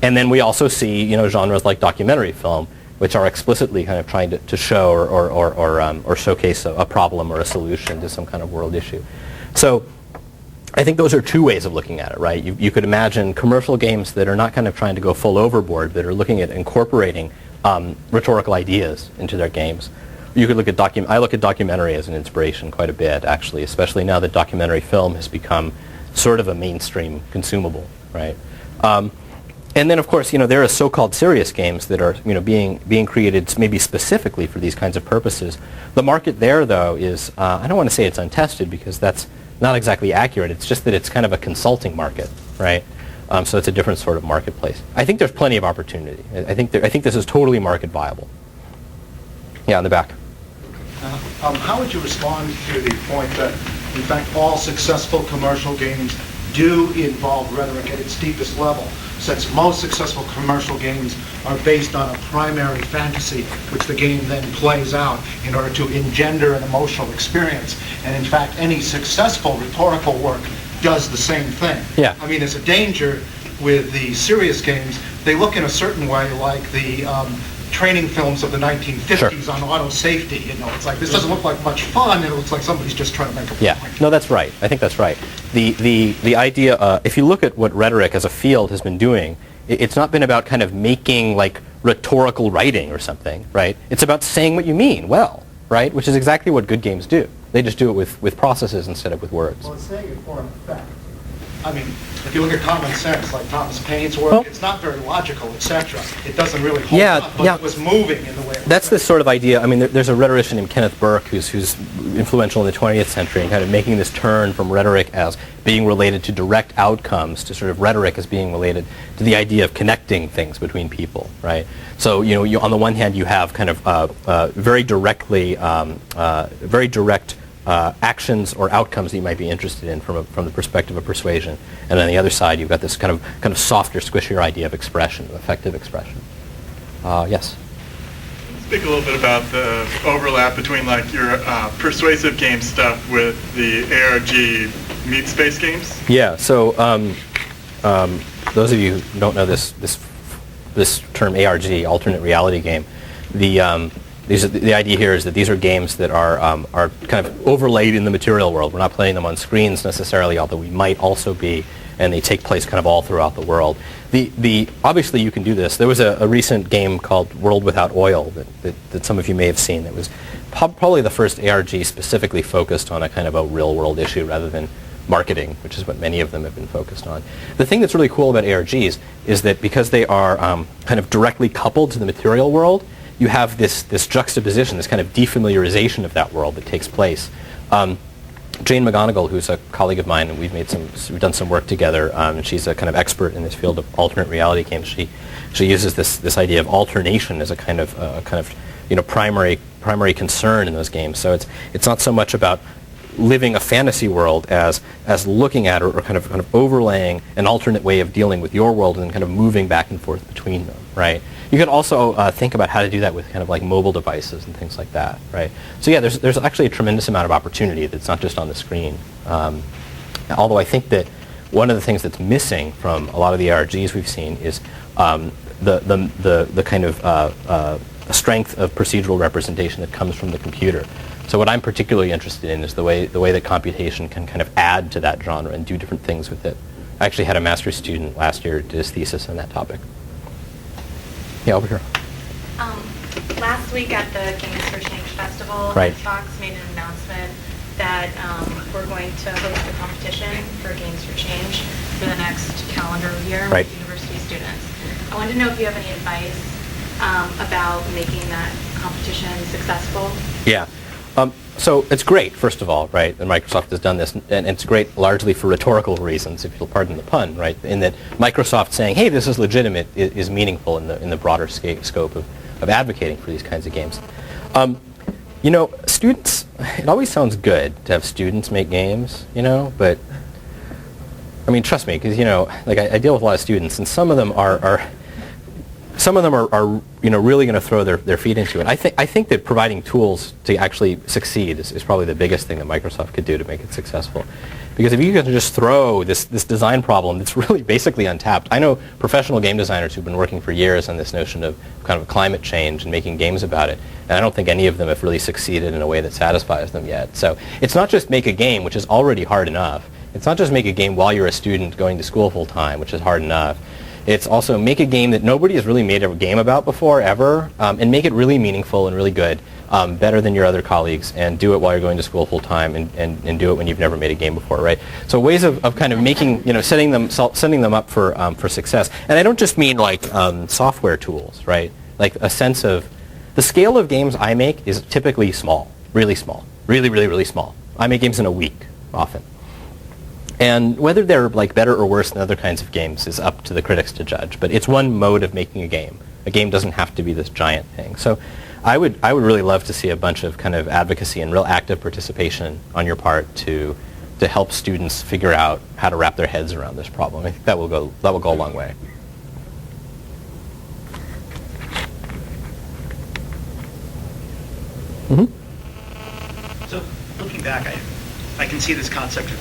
S3: then we also see, genres like documentary film, which are explicitly kind of trying to show or showcase a problem or a solution to some kind of world issue. So I think those are two ways of looking at it, right? You could imagine commercial games that are not kind of trying to go full overboard, but are looking at incorporating rhetorical ideas into their games. You could look at I look at documentary as an inspiration quite a bit, actually, especially now that documentary film has become sort of a mainstream consumable, right? And then, of course, there are so-called serious games that are, being created maybe specifically for these kinds of purposes. The market there, though, is I don't want to say it's untested because that's not exactly accurate. It's just that it's kind of a consulting market, right? So it's a different sort of marketplace. I think there's plenty of opportunity. I think this is totally market viable. Yeah, in the back.
S6: How would you respond to the point that, in fact, all successful commercial games do involve rhetoric at its deepest level, since most successful commercial games are based on a primary fantasy, which the game then plays out in order to engender an emotional experience. And in fact, any successful rhetorical work does the same thing.
S3: Yeah.
S6: I mean, there's a danger with the serious games. They look in a certain way like the training films of the 1950s on auto safety. It's like, this doesn't look like much fun. It looks like somebody's just trying to make a point.
S3: Yeah, no, that's right. I think that's right. The idea, if you look at what rhetoric as a field has been doing, it's not been about kind of making like rhetorical writing or something, right? It's about saying what you mean well, right? Which is exactly what good games do. They just do it with processes instead of with words.
S6: Well, it's saying it for an effect. I mean, if you look at common sense, like Thomas Paine's work, it's not very logical, etc. It doesn't really hold up, but it was moving in the way it was.
S3: That's the sort of idea. I mean, there's a rhetorician named Kenneth Burke who's influential in the 20th century and kind of making this turn from rhetoric as being related to direct outcomes to sort of rhetoric as being related to the idea of connecting things between people, right? So, you on the one hand, you have kind of very direct actions or outcomes that you might be interested in from the perspective of persuasion, and on the other side you've got this kind of softer, squishier idea of expression, of effective expression. Yes.
S7: Speak a little bit about the overlap between like your persuasive game stuff with the ARG meat space games.
S3: Yeah. So those of you who don't know this term ARG, alternate reality game, the idea here is that these are games that are kind of overlaid in the material world. We're not playing them on screens necessarily, although we might also be, and they take place kind of all throughout the world. Obviously you can do this. There was a recent game called World Without Oil that some of you may have seen. It was probably the first ARG specifically focused on a kind of a real world issue rather than marketing, which is what many of them have been focused on. The thing that's really cool about ARGs is that because they are kind of directly coupled to the material world, you have this juxtaposition, this kind of defamiliarization of that world that takes place. Jane McGonigal, who's a colleague of mine, and we've done some work together, and she's a kind of expert in this field of alternate reality games. She uses this idea of alternation as a kind of primary concern in those games. So it's not so much about living a fantasy world as looking at or kind of overlaying an alternate way of dealing with your world and then kind of moving back and forth between them, right? You could also think about how to do that with kind of like mobile devices and things like that, right? So yeah, there's actually a tremendous amount of opportunity that's not just on the screen. Although I think that one of the things that's missing from a lot of the ARGs we've seen is the kind of strength of procedural representation that comes from the computer. So what I'm particularly interested in is the way that computation can kind of add to that genre and do different things with it. I actually had a master's student last year do his thesis on that topic. Yeah, over here.
S4: Last week at the Games for Change Festival,
S3: Right.
S4: Xbox made an announcement that we're going to host a competition for Games for Change for the next calendar year
S3: Right.
S4: with university students. I wanted to know if you have any advice about making that competition successful.
S3: Yeah. So it's great, first of all, right, that Microsoft has done this, and it's great largely for rhetorical reasons, if you'll pardon the pun, right, in that Microsoft saying, hey, this is legitimate, is meaningful in the broader scope of advocating for these kinds of games. You know, students, it always sounds good to have students make games, you know, but, I mean, trust me, because, you know, like I deal with a lot of students, and some of them are you know, really going to throw their feet into it. I think that providing tools to actually succeed is probably the biggest thing that Microsoft could do to make it successful. Because if you can just throw this design problem that's really basically untapped. I know professional game designers who've been working for years on this notion of kind of climate change and making games about it, and I don't think any of them have really succeeded in a way that satisfies them yet. So it's not just make a game, which is already hard enough. It's not just make a game while you're a student going to school full time, which is hard enough. It's also make a game that nobody has really made a game about before, ever, and make it really meaningful and really good, better than your other colleagues, and do it while you're going to school full time, and do it when you've never made a game before, right? So ways of kind of making, you know, setting them up for success. And I don't just mean like software tools, right? Like a sense of, the scale of games I make is typically small, really small, really small. I make games in a week, often. And whether they're like better or worse than other kinds of games is up to the critics to judge. But it's one mode of making a game. A game doesn't have to be this giant thing. So I would really love to see a bunch of kind of advocacy and real active participation on your part to help students figure out how to wrap their heads around this problem. I think that will go a long way.
S8: Mm-hmm. So looking back, I can see this concept of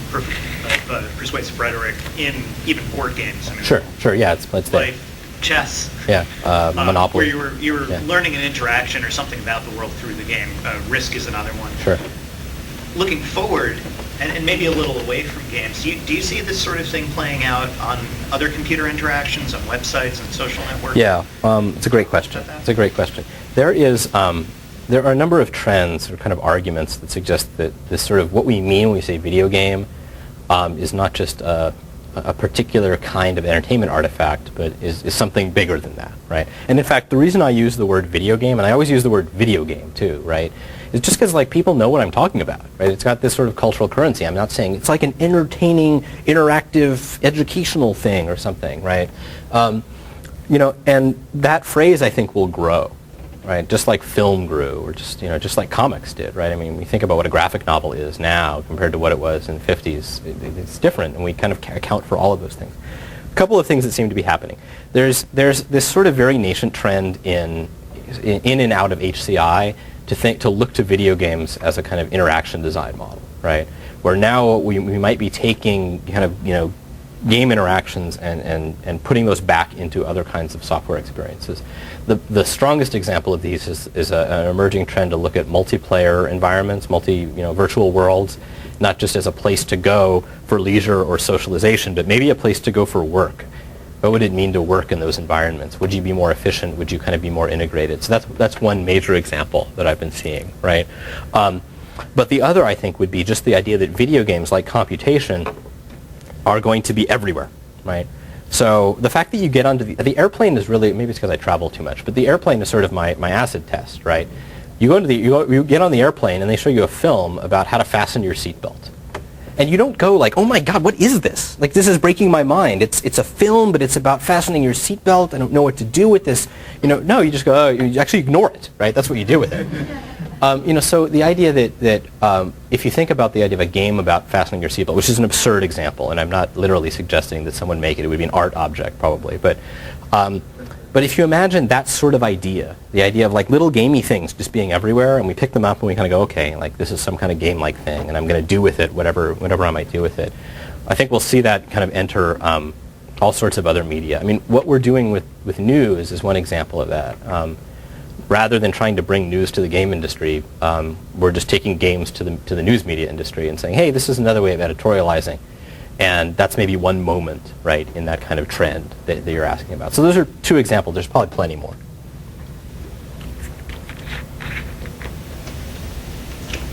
S8: persuasive rhetoric in even board games. I mean,
S3: Sure, yeah, it's there.
S8: Like chess.
S3: Yeah, Monopoly.
S8: Where you were learning an interaction or something about the world through the game. Risk is another one.
S3: Sure.
S8: Looking forward, and maybe a little away from games, do you see this sort of thing playing out on other computer interactions, on websites and social networks?
S3: Yeah, it's a great question. It's a great question. There are a number of trends or kind of arguments that suggest that this sort of what we mean when we say video game is not just a particular kind of entertainment artifact, but is something bigger than that, right? And in fact, the reason I use the word video game, and I always use the word video game too, right, is just because like people know what I'm talking about, right? It's got this sort of cultural currency. I'm not saying it's like an entertaining, interactive, educational thing or something, right? You know, and that phrase I think will grow. Right, just like film grew, or just like comics did, right? I mean, we think about what a graphic novel is now compared to what it was in the 50s. It's different, and we kind of account for all of those things. A couple of things that seem to be happening. There's this sort of very nascent trend in and out of HCI to look to video games as a kind of interaction design model, right? Where now we might be taking kind of, you know, game interactions and putting those back into other kinds of software experiences. The strongest example of these is an emerging trend to look at multiplayer environments, virtual worlds, not just as a place to go for leisure or socialization, but maybe a place to go for work. What would it mean to work in those environments? Would you be more efficient? Would you kind of be more integrated? So that's one major example that I've been seeing, right? But the other, I think, would be just the idea that video games like computation are going to be everywhere, right? So the fact that you get onto the airplane is really, maybe it's because I travel too much, but the airplane is sort of my acid test, right? You get on the airplane and they show you a film about how to fasten your seatbelt. And you don't go like, oh my God, what is this? Like, this is breaking my mind. It's a film, but it's about fastening your seatbelt. I don't know what to do with this. No, you just go, you actually ignore it, right? That's what you do with it. So the idea that if you think about the idea of a game about fastening your seatbelt, which is an absurd example, and I'm not literally suggesting that someone make it, it would be an art object probably, but if you imagine that sort of idea, the idea of like little gamey things just being everywhere, and we pick them up and we kind of go, okay, like this is some kind of game-like thing, and I'm going to do with it whatever I might do with it. I think we'll see that kind of enter all sorts of other media. I mean, what we're doing with news is one example of that. Rather than trying to bring news to the game industry, we're just taking games to the news media industry and saying, hey, this is another way of editorializing. And that's maybe one moment, right, in that kind of trend that you're asking about. So those are two examples. There's probably plenty more.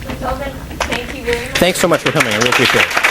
S9: Thank you very much.
S3: Thanks so much for coming. I really appreciate it.